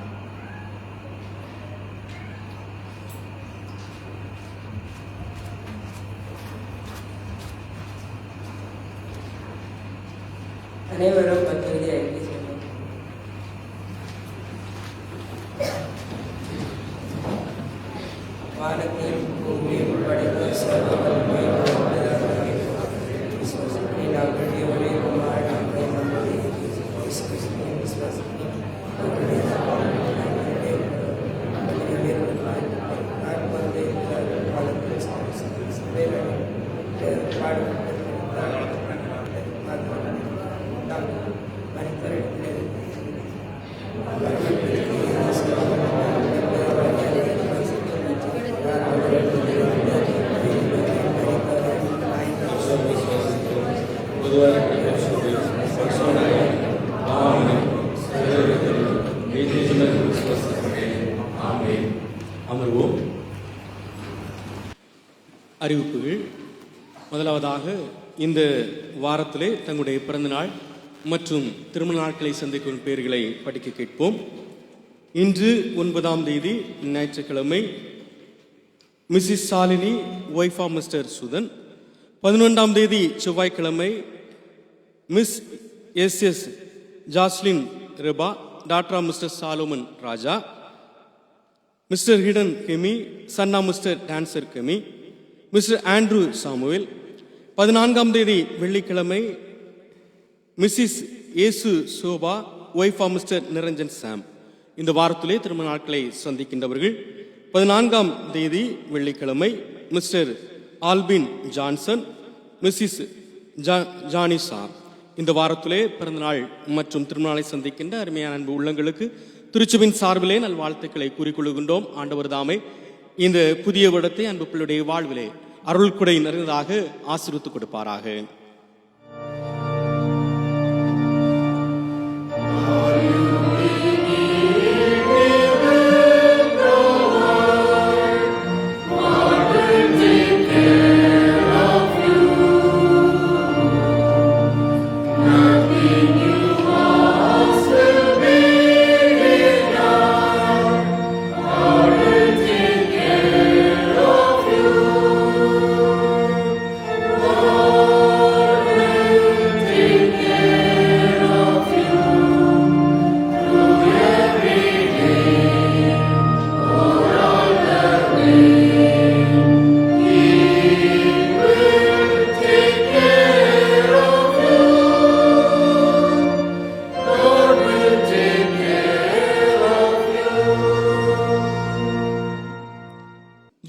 அனைவரும் பத்திரிகை எழுதி செல்லும். வானத்தில் பூமியில் படைத்த சர்வவல்லமை நாங்களுடைய ஒரே குமாரன் அமர்வோம். அறிவிப்புகள். முதலாவதாக இந்த வாரத்திலே தங்களுடைய பிறந்தநாள் மற்றும் திருமண நாட்களை சந்திக்கும் பெயர்களை படிக்க கேட்போம். இன்று 9ஆம் தேதி ஞாயிற்றுக்கிழமை Mrs Shalini, wife of Mr Sudhan. 11ஆம் தேதி செவ்வாய்க்கிழமை Mrs Jaslin Reba, daughter of Mr Solomon Raja. Mr ஹிடன் கெமி, சன் ஆஃப் மிஸ்டர் டான்சர் கெமி. Mr Andrew Samuel. 14ஆம் தேதி வெள்ளிக்கிழமை Mrs Yesu Shoba, wife of Mr Niranjan Sam. இந்த வாரத்திலே திருமண நாட்களை சந்திக்கின்றவர்கள். 14ஆம் தேதி வெள்ளிக்கிழமை Mr Albin Johnson, Mrs Janisa. இந்த வாரத்திலே பிறந்தநாள் மற்றும் திருமணங்களை சந்திக்கின்ற அருமையான அன்பு உள்ளங்களுக்கு திருச்சபின் சார்பிலே நல்வாழ்த்துக்களை கூறிக்கொள்கின்றோம். ஆண்டவர் தாமே இந்த புதிய வருடத்தை அன்பு பிள்ளையுடைய வாழ்விலே அருள் கொடை நிறைந்ததாக ஆசீர்வதித்துக் கொடுப்பாராக.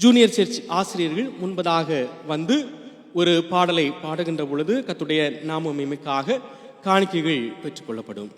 ஜூனியர் சர்ச் ஆசிரியர்கள் முன்பதாக வந்து ஒரு பாடலை பாடுகின்ற பொழுது கர்த்தருடைய நாம மகிமைக்காக காணிக்கைகள் பெற்றுக்கொள்ளப்படும்.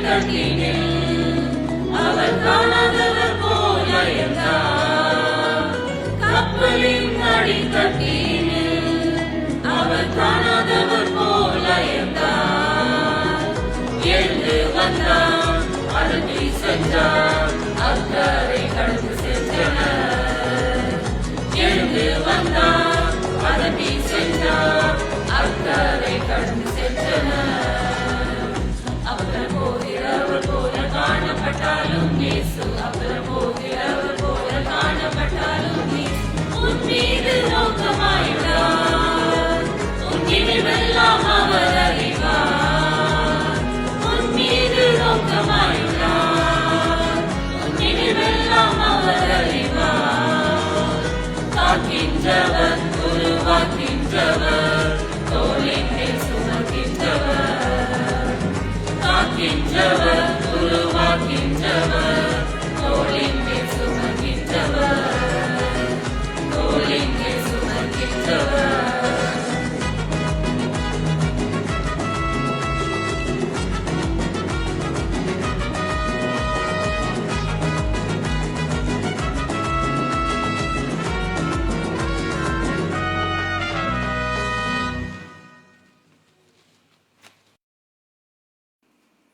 அடிக்கட்டினில் அவர் காணாதவர் போல இருந்தார். கப்பலின் அடிக்கட்டினில் அவர் காணாதவர் போல இருந்தார். எழுந்து வந்தார், அழுத்தி சென்றார், அக்கறை கடந்து சென்றனர். எழுந்து வந்தார், அழுத்தி சென்றார், அக்கறை கடந்து சென்றனர். அவர் போகிறவர் போல காணப்பட்டாலும் இயேசு, அவர் போகிறவர் போல காணப்பட்டாலும் இயேசு உன் மீது நோக்கமாயுள்ளார். உன் நினைவெல்லாம் அவர் அறிவார். உன் மீது நோக்கமாயுள்ளார். உன் நினைவெல்லாம் அவர் அறிவார். காக்கின்றவர், உருவாக்கின்றவர், தோளின் மேல் சுமக்கின்றவர். காக்கின்றவர், உருவாக்கின்றவர், தோளின் மேல் சுமக்கின்றவர். தோளின் மேல் சுமக்கின்றவர்.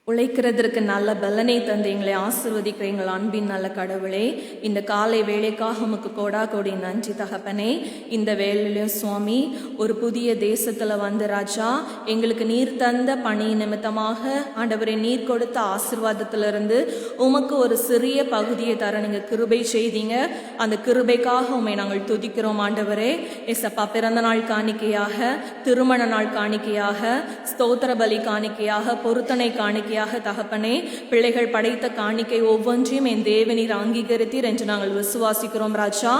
உழைக்கிறதற்கு நல்ல பலனை தந்து எங்களை ஆசிர்வதிக்கிற எங்கள் அன்பின் நல்ல கடவுளே, இந்த காலை வேலைக்காக உமக்கு கோடா கோடி நன்றி தகப்பனே. இந்த வேலையிலும் சுவாமி ஒரு புதிய தேசத்துல வந்து ராஜா எங்களுக்கு நீர் தந்த பணி நிமித்தமாக ஆண்டவரை நீர் கொடுத்த ஆசீர்வாதத்திலிருந்து உமக்கு ஒரு சிறிய பகுதியை தர நீங்க கிருபை செய்தீங்க. அந்த கிருபைக்காக உம்மை நாங்கள் துதிக்கிறோம் ஆண்டவரே. ஏசப்பா, பிறந்த நாள் காணிக்கையாக, திருமண நாள் காணிக்கையாக, ஸ்தோத்திர பலி காணிக்கையாக, பொருத்தனை காணிக்கையாக தகப்பனே, பிள்ளைகள் படைத்த காணிக்கை ஒவ்வொன்றையும் என் தேவனீர் அங்கீகரித்தீர் என்று நாங்கள் விசுவாசிக்கிறோம் ராஜா.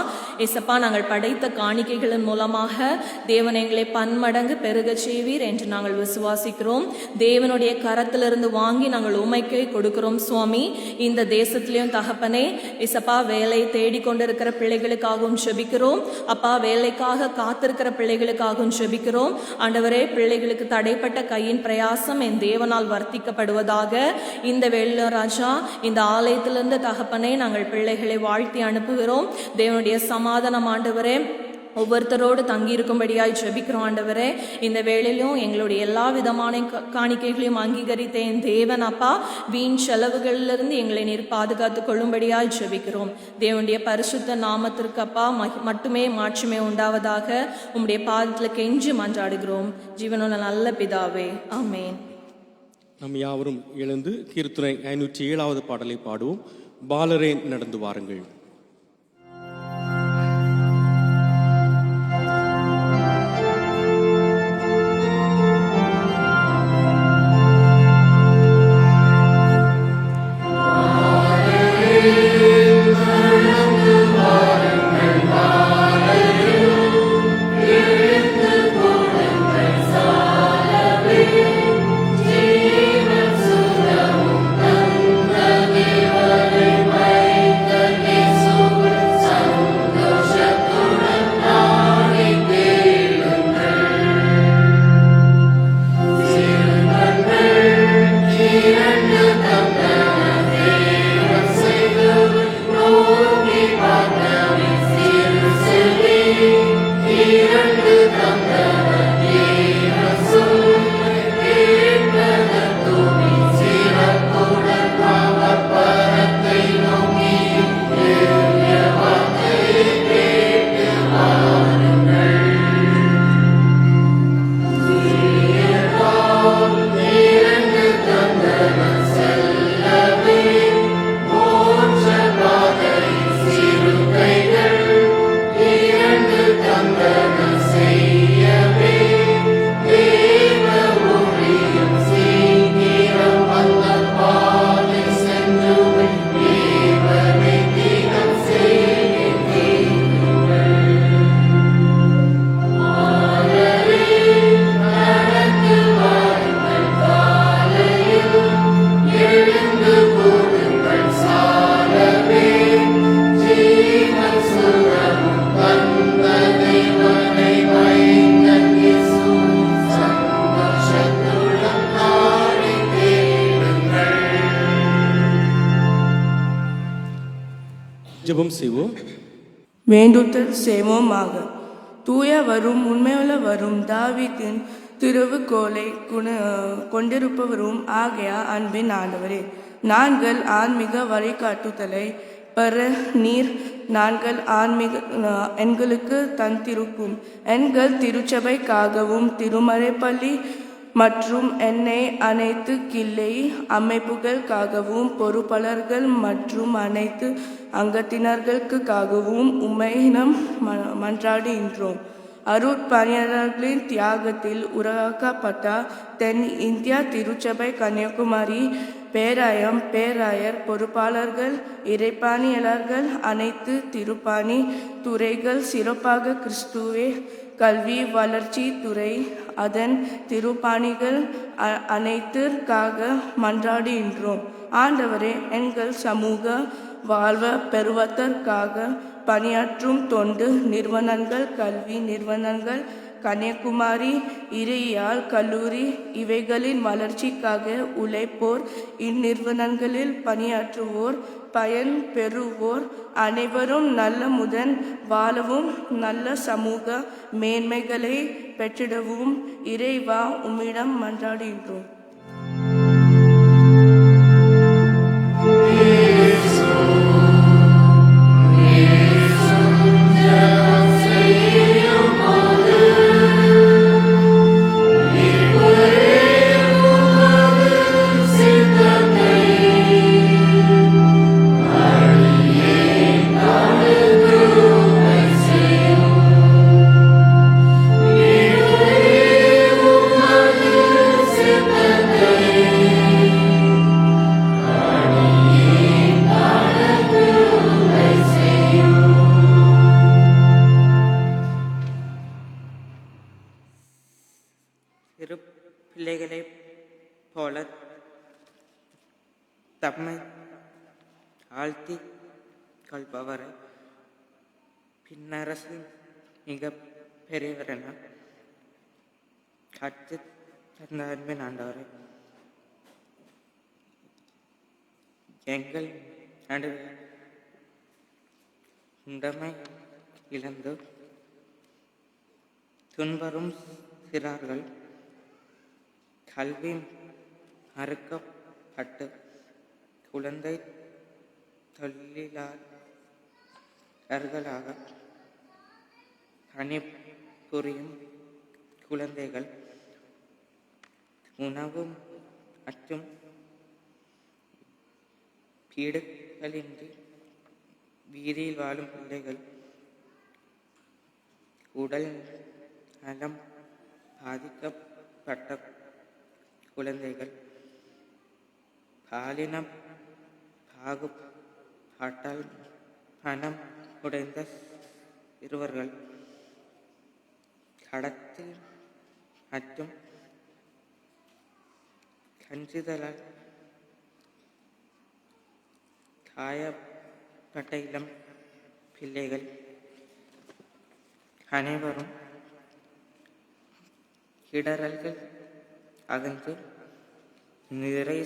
ஏசப்பா, நாங்கள் படைத்த காணிக்கைகளின் மூலமாக தேவன் எங்களை பன்மடங்கு பெருக செய்வீர் என்று நாங்கள் விசுவாசிக்கிறோம். தேவனுடைய கரத்திலிருந்து வாங்கி நாங்கள் உமைக்கை கொடுக்கிறோம் சுவாமி. இந்த தேசத்திலையும் தகப்பனே ஏசப்பா, வேலை தேடிக்கொண்டிருக்கிற பிள்ளைகளுக்காகவும் ஜெபிக்கிறோம் அப்பா. வேலைக்காக காத்திருக்கிற பிள்ளைகளுக்காகவும் ஜெபிக்கிறோம் ஆண்டவரே. பிள்ளைகளுக்கு தடைப்பட்ட கையின் பிரயாசம் என் தேவனால் வர்த்திக்கப்படுவதாக இந்த வேளையில ராஜா இந்த ஆலயத்திலிருந்து தகப்பனே நாங்கள் பிள்ளைகளை வாழ்த்தி அனுப்புகிறோம். தேவனுடைய சமாதானம் ஆண்டவரே ஒவ்வொருத்தரோடு தங்கியிருக்கும்படியாய் ஜெபிக்கிறோம் ஆண்டவரே. இந்த வேளையிலும் எங்களுடைய எல்லா விதமான காணிக்கைகளையும் அங்கீகரித்த என் தேவன் அப்பா, வீண் செலவுகளிலிருந்து எங்களை நீர் பாதுகாத்து கொள்ளும்படியாய் ஜெபிக்கிறோம். தேவனுடைய பரிசுத்த நாமத்திற்கு அப்பா மட்டுமே மாட்சிமை உண்டாவதாக உம்முடைய பாதத்தில் கெஞ்சி மன்றாடுகிறோம் ஜீவனுள்ள நல்ல பிதாவே, ஆமேன். நம் யாவரும் எழுந்து கீர்த்தனை 507வது பாடலை பாடுவோம். பாலரே நடந்து வாருங்கள். ஜீவன் சுரமும் தந்த தேவரை மைந்த ஜெபம் செய்வோம். வேண்டுதல் செய்வோமாக. தூயவரும் உண்மையுள்ளவரும் தாவீதின் திருவுகோலை கொண்டிருப்பவரும் ஆகிய அன்பின் ஆண்டவரே, நாங்கள் ஆன்மீக வழிகாட்டுதலை பெற நீர் நாங்கள் எங்களுக்கு தந்திருக்கும் எங்கள் திருச்சபைக்காகவும் திருமறைப்பள்ளி மற்றும் என்னை அனைத்து கிளை அமைப்புகளுக்காகவும் பொறுப்பாளர்கள் மற்றும் அனைத்து அங்கத்தினர்களுக்காகவும் உம்மையிடம் மன்றாடுகின்றோம். அருட்பணியாளர்களின் தியாகத்தில் உருவாக்கப்பட்ட தென் இந்தியா திருச்சபை கன்னியாகுமரி பேராயம் பேராயர் பொறுப்பாளர்கள் இறைப்பணியாளர்கள் அனைத்து திருப்பணி துறைகள் சிறப்பாக கிறிஸ்துவே கல்வி வளர்ச்சி துறை அதன் திருப்பணிகள் அனைத்திற்காக மன்றாடுகின்றோம். ஆண்டவரே, எங்கள் சமூக வாழ்வ பெறுவதற்காக பணியாற்றும் தொண்டு நிறுவனங்கள் கல்வி நிறுவனங்கள் கன்னியாகுமரி இறையியல் கல்லூரி இவைகளின் வளர்ச்சிக்காக உழைப்போர் இந்நிறுவனங்களில் பணியாற்றுவோர் பயன் பெறுவோர் அனைவரும் நல்ல முதன் வாழவும் நல்ல சமூக மேன்மைகளை பெற்றிடவும் இறைவா உம்மிடம் மன்றாடுகின்றோம். சிறு பிள்ளைகளைப் போல தம்மை ஆழ்த்தி கொள்பவரை பின்னரசு மிக பெரியவரென கற்று தந்த அன்பின் ஆண்டவரை, எங்கள் நடுவே உண்டமை இழந்து துன்பரும் சிறார்கள் கல்வி மறுக்கப்பட்டு குழந்தை தொழிலாளர்களாக பணிபுரியும் குழந்தைகள், உணவு மற்றும் வீடுகளின்றி வீதியில் வாழும் பிள்ளைகள், உடல் நலம் பாதிக்கப்பட்ட குழந்தைகள், பாலின பாகுபாட்டால் மனம் உடைந்த சிறுவர்கள், கடத்தல் மற்றும் கஞ்சிதலால் காயப்பட்ட இளம் பிள்ளைகள் அனைவரும் இடரல்கள் அகன்று நிறை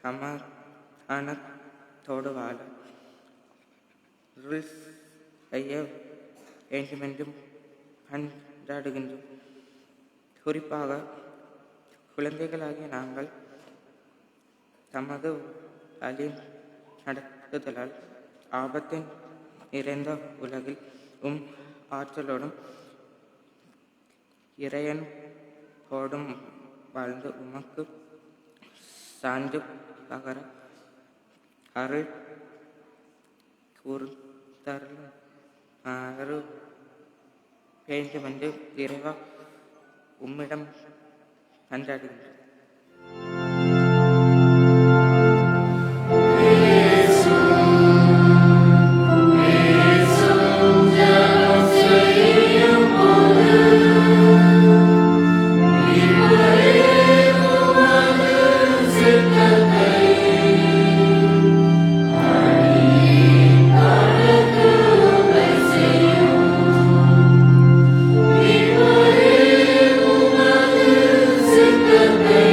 சமாதானத்தோடு வாழ ரூல்ஸ் செய்ய வேண்டுமென்றும் மன்றாடுகின்றோம். குறிப்பாக குழந்தைகளாகிய நாங்கள் தமது வழி நடத்துதலால் ஆபத்தின் நிறைந்த உலகில் ஆற்றலோடும் இறையன் போடும் வாழ்ந்து உமக்கு சான்று பகர அருள் கூர்ந்தருள் வேண்டுமென்று இறைவா உம்மிடம் மன்றாடுகின்றோம். Amen.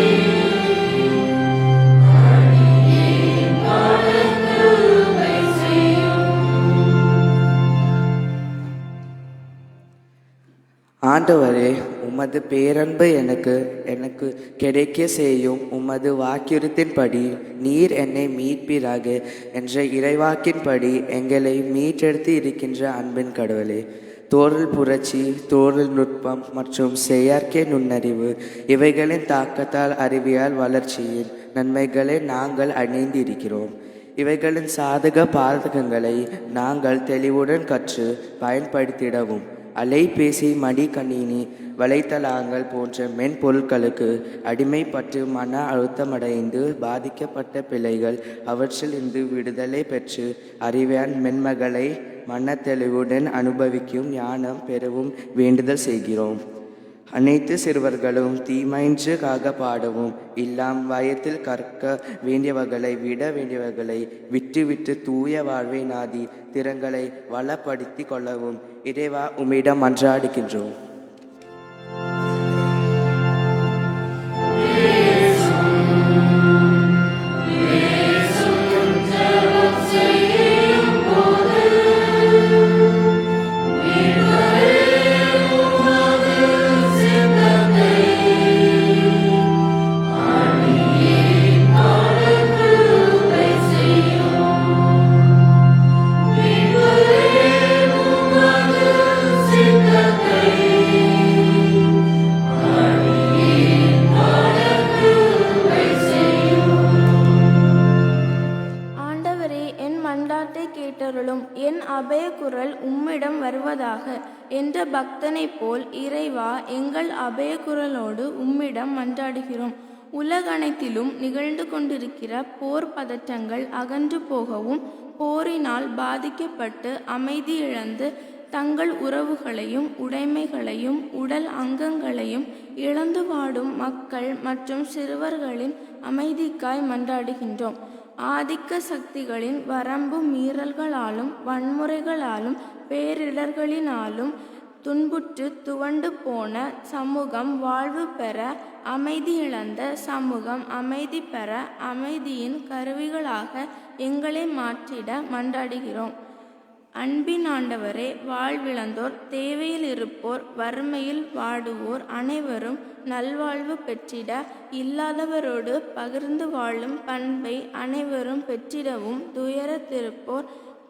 ஆண்டவரே, உமது பேரன்பு எனக்கு கிடைக்க செய்யும். உமது வாக்குறுதியின்படி நீர் என்னை மீட்பீராக என்ற இறைவாக்கின்படி எங்களை மீட்டெடுத்து இருக்கின்ற அன்பின் கடவுளே, தோரல் புரட்சி, தோரல் நுட்பம் மற்றும் செயற்கை நுண்ணறிவு இவைகளின் தாக்கத்தால் அறிவியல் வளர்ச்சியின் நன்மைகளை நாங்கள் அணிந்திருக்கிறோம். இவைகளின் சாதக பாதகங்களை நாங்கள் தெளிவுடன் கற்று பயன்படுத்திடவும் அலைபேசி, மடிக்கணினி, வலைத்தளங்கள் போன்ற மென்பொருட்களுக்கு அடிமைப்பட்டு மன அழுத்தமடைந்து பாதிக்கப்பட்ட பிள்ளைகள் அவற்றில் இருந்து விடுதலை பெற்று அறிவியல் மென்மைகளை மனத்தெளிவுடன் அனுபவிக்கும் ஞானம் பெறவும் வேண்டுதல் செய்கிறோம். அனைத்து சிறுவர்களும் தீமைன்று காக்கப்படவும் இல்லாம் வயத்தில் கற்க வேண்டியவர்களை விட வேண்டியவர்களை விட்டு தூய வாழ்வை நாடி திறங்களை வளப்படுத்தி கொள்ளவும் இறைவா உம்மிடம் மன்றாடுகின்றோம். என் அபயக்குரல் உம்மிடம் வருவதாக என்ற பக்தனைப் போல் இறைவா எங்கள் அபயக்குரலோடு உம்மிடம் மன்றாடுகிறோம். உலகனைத்திலும் நிகழ்ந்து கொண்டிருக்கிற போர் பதற்றங்கள் அகன்று போகவும் போரினால் பாதிக்கப்பட்டு அமைதி இழந்து தங்கள் உறவுகளையும் உடைமைகளையும் உடல் அங்கங்களையும் இழந்து வாடும் மக்கள் மற்றும் சிறுவர்களின் அமைதிக்காய் மன்றாடுகின்றோம். ஆதிக்க சக்திகளின் வரம்பு மீறல்களாலும் வன்முறைகளாலும் பேரிடர்களினாலும் துன்புற்று துவண்டு போன சமூகம் வாழ்வு பெற, அமைதி இழந்த சமூகம் அமைதி பெற அமைதியின் கருவிகளாக எங்களை மாற்றிட மன்றாடுகிறோம். அன்பின் ஆண்டவரே, வாழ்விழந்தோர், தேவையில் இருப்போர், வறுமையில் வாடுவோர் அனைவரும் நல்வாழ்வு பெற்றிட, இல்லாதவரோடு பகிர்ந்து வாழும் பண்பை அனைவரும் பெற்றிடவும், துயரத்திருப்போர்,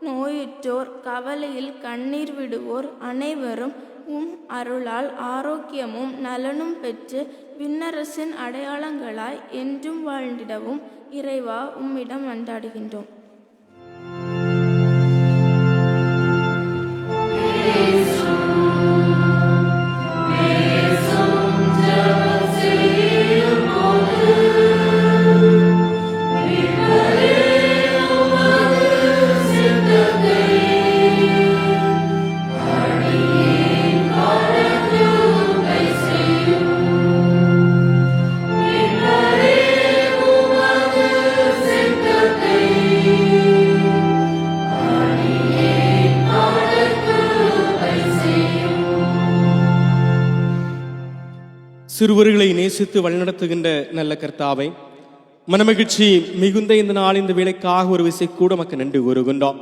நோயுற்றோர், கவலையில் கண்ணீர் விடுவோர் அனைவரும் உம் அருளால் ஆரோக்கியமும் நலனும் பெற்று விண்ணரசின் அடையாளங்களாய் என்றும் வாழ்ந்திடவும் இறைவா உம்மிடம் மன்றாடுகின்றோம். சிறுவர்களை நேசித்து வழிநடத்துகின்ற நல்ல கர்த்தாவை, மனமகிழ்ச்சி மிகுந்த இந்த நாள் இந்த வேலைக்காக ஒரு விசை கூட மக்கள் நன்றி கூறுகின்றோம்.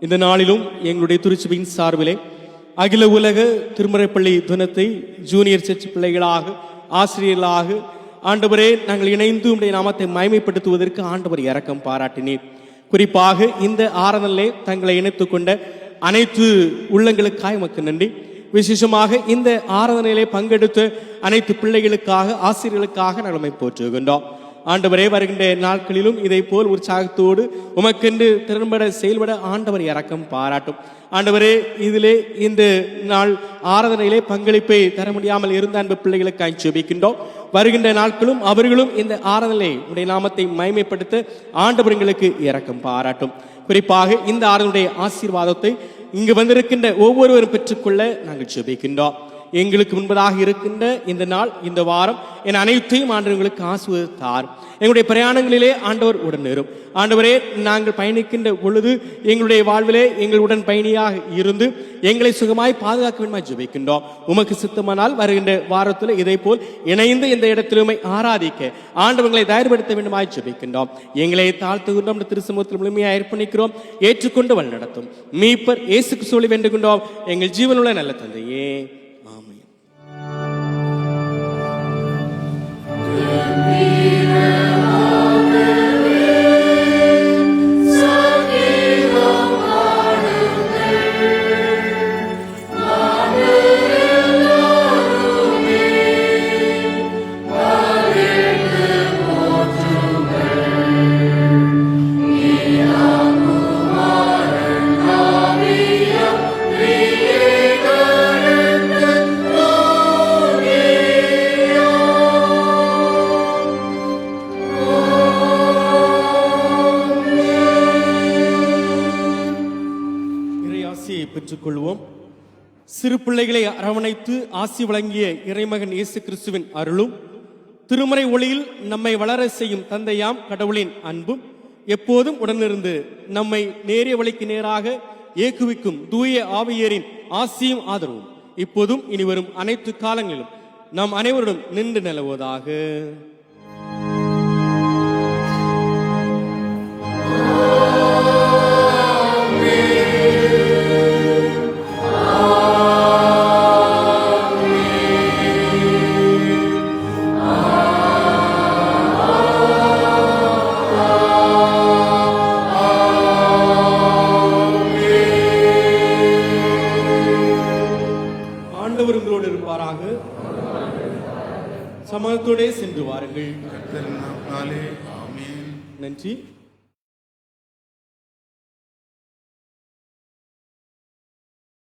இந்த நாளிலும் எங்களுடைய திருச்சபையின் சார்பிலே அகில உலக திருமறைப்பள்ளி தினத்தை ஜூனியர் சர்ச் பிள்ளைகளாக, ஆசிரியர்களாக ஆண்டவரே நாங்கள் இணைந்து உடைய நாமத்தை மகிமைப்படுத்துவதற்கு ஆண்டவர் இரக்கம் பாராட்டினீர். குறிப்பாக இந்த ஆராதனையிலே தங்களை இணைத்துக் கொண்ட அனைத்து உள்ளங்களுக்காக உமக்கு நன்றி. விசேஷமாக இந்த ஆராதனையிலே பங்கெடுத்த அனைத்து பிள்ளைகளுக்காக, ஆசிரியர்களுக்காக நாங்கள் போற்றுகின்றோம். ஆண்டவரே, வருகின்ற நாட்களிலும் இதை போல் உற்சாகத்தோடு உமக்கென்று திறன்பட செயல்பட ஆண்டவர் இரக்கம் பாராட்டும். ஆண்டவரே, இதிலே இந்த நாள் ஆராதனையிலே பங்களிப்பை தர முடியாமல் இருந்த அன்பு பிள்ளைகளுக்காக ஜெபிக்கின்றோம். வருகின்ற நாட்களும் அவர்களும் இந்த ஆராதனையை உடைய நாமத்தை மகிமைப்படுத்த ஆண்டவர் எங்களுக்கு இரக்கம் பாராட்டும். குறிப்பாக இந்த ஆராதனையுடைய ஆசீர்வாதத்தை இங்கு வந்திருக்கின்ற ஒவ்வொருவரும் பெற்றுக்கொள்ள நாங்கள் ஜெபிக்கின்றோம். எங்களுக்கு முன்பதாக இருக்கின்ற இந்த நாள், இந்த வாரம் என் அனைத்தையும் ஆண்டவர்களுக்கு ஆசீர்வதித்தார். எங்களுடைய பிரயாணங்களிலே ஆண்டவர் உடன் இரும். ஆண்டவரே, நாங்கள் பயணிக்கின்ற பொழுது எங்களுடைய வாழ்விலே எங்களுடன் பயணியாக இருந்து எங்களை சுகமாய் பாதுகாக்க வேண்டுமாய் ஜெபிக்கின்றோம். உமக்கு சித்தமானால் வருகின்ற வாரத்தில் இதை போல் இணைந்து இந்த இடத்திலுமை ஆராதிக்க ஆண்டவர்களை தயார்படுத்த வேண்டுமாய் ஜெபிக்கின்றோம். எங்களை தாழ்த்துகின்றோம், திருசமூகத்தில் முழுமையாக அர்ப்பணிக்கிறோம். ஏற்றுக்கொண்டு வழி நடத்தும் மீட்பர் இயேசு கிறிஸ்துவை வேண்டுகின்றோம் எங்கள் ஜீவனுள்ள நல்ல தந்தையே. ஆமென். ஆசியை பெற்றுக்கொள்வோம். சிறு பிள்ளைகளை அரவணைத்து ஆசி வழங்கிய இறைமகன் இயேசு கிறிஸ்துவின் அருளும், திருமறை ஒளியில் நம்மை வளர செய்யும் தந்தையாம் கடவுளின் அன்பும் எப்போதும் உடனிருந்து நம்மை நேரிய வழிக்கு நேராக ஏக்குவிக்கும் தூய ஆவியரின் ஆசியும் ஆதரவும் இப்போதும் இனிவரும் அனைத்து காலங்களிலும் நாம் அனைவருடன் நின்று நிலவுவதாக. ஆண்டவர் உங்களோடு இருப்பாராக. சமாதானத்தோடே சென்று வாருங்கள். ஆமென். நன்றி.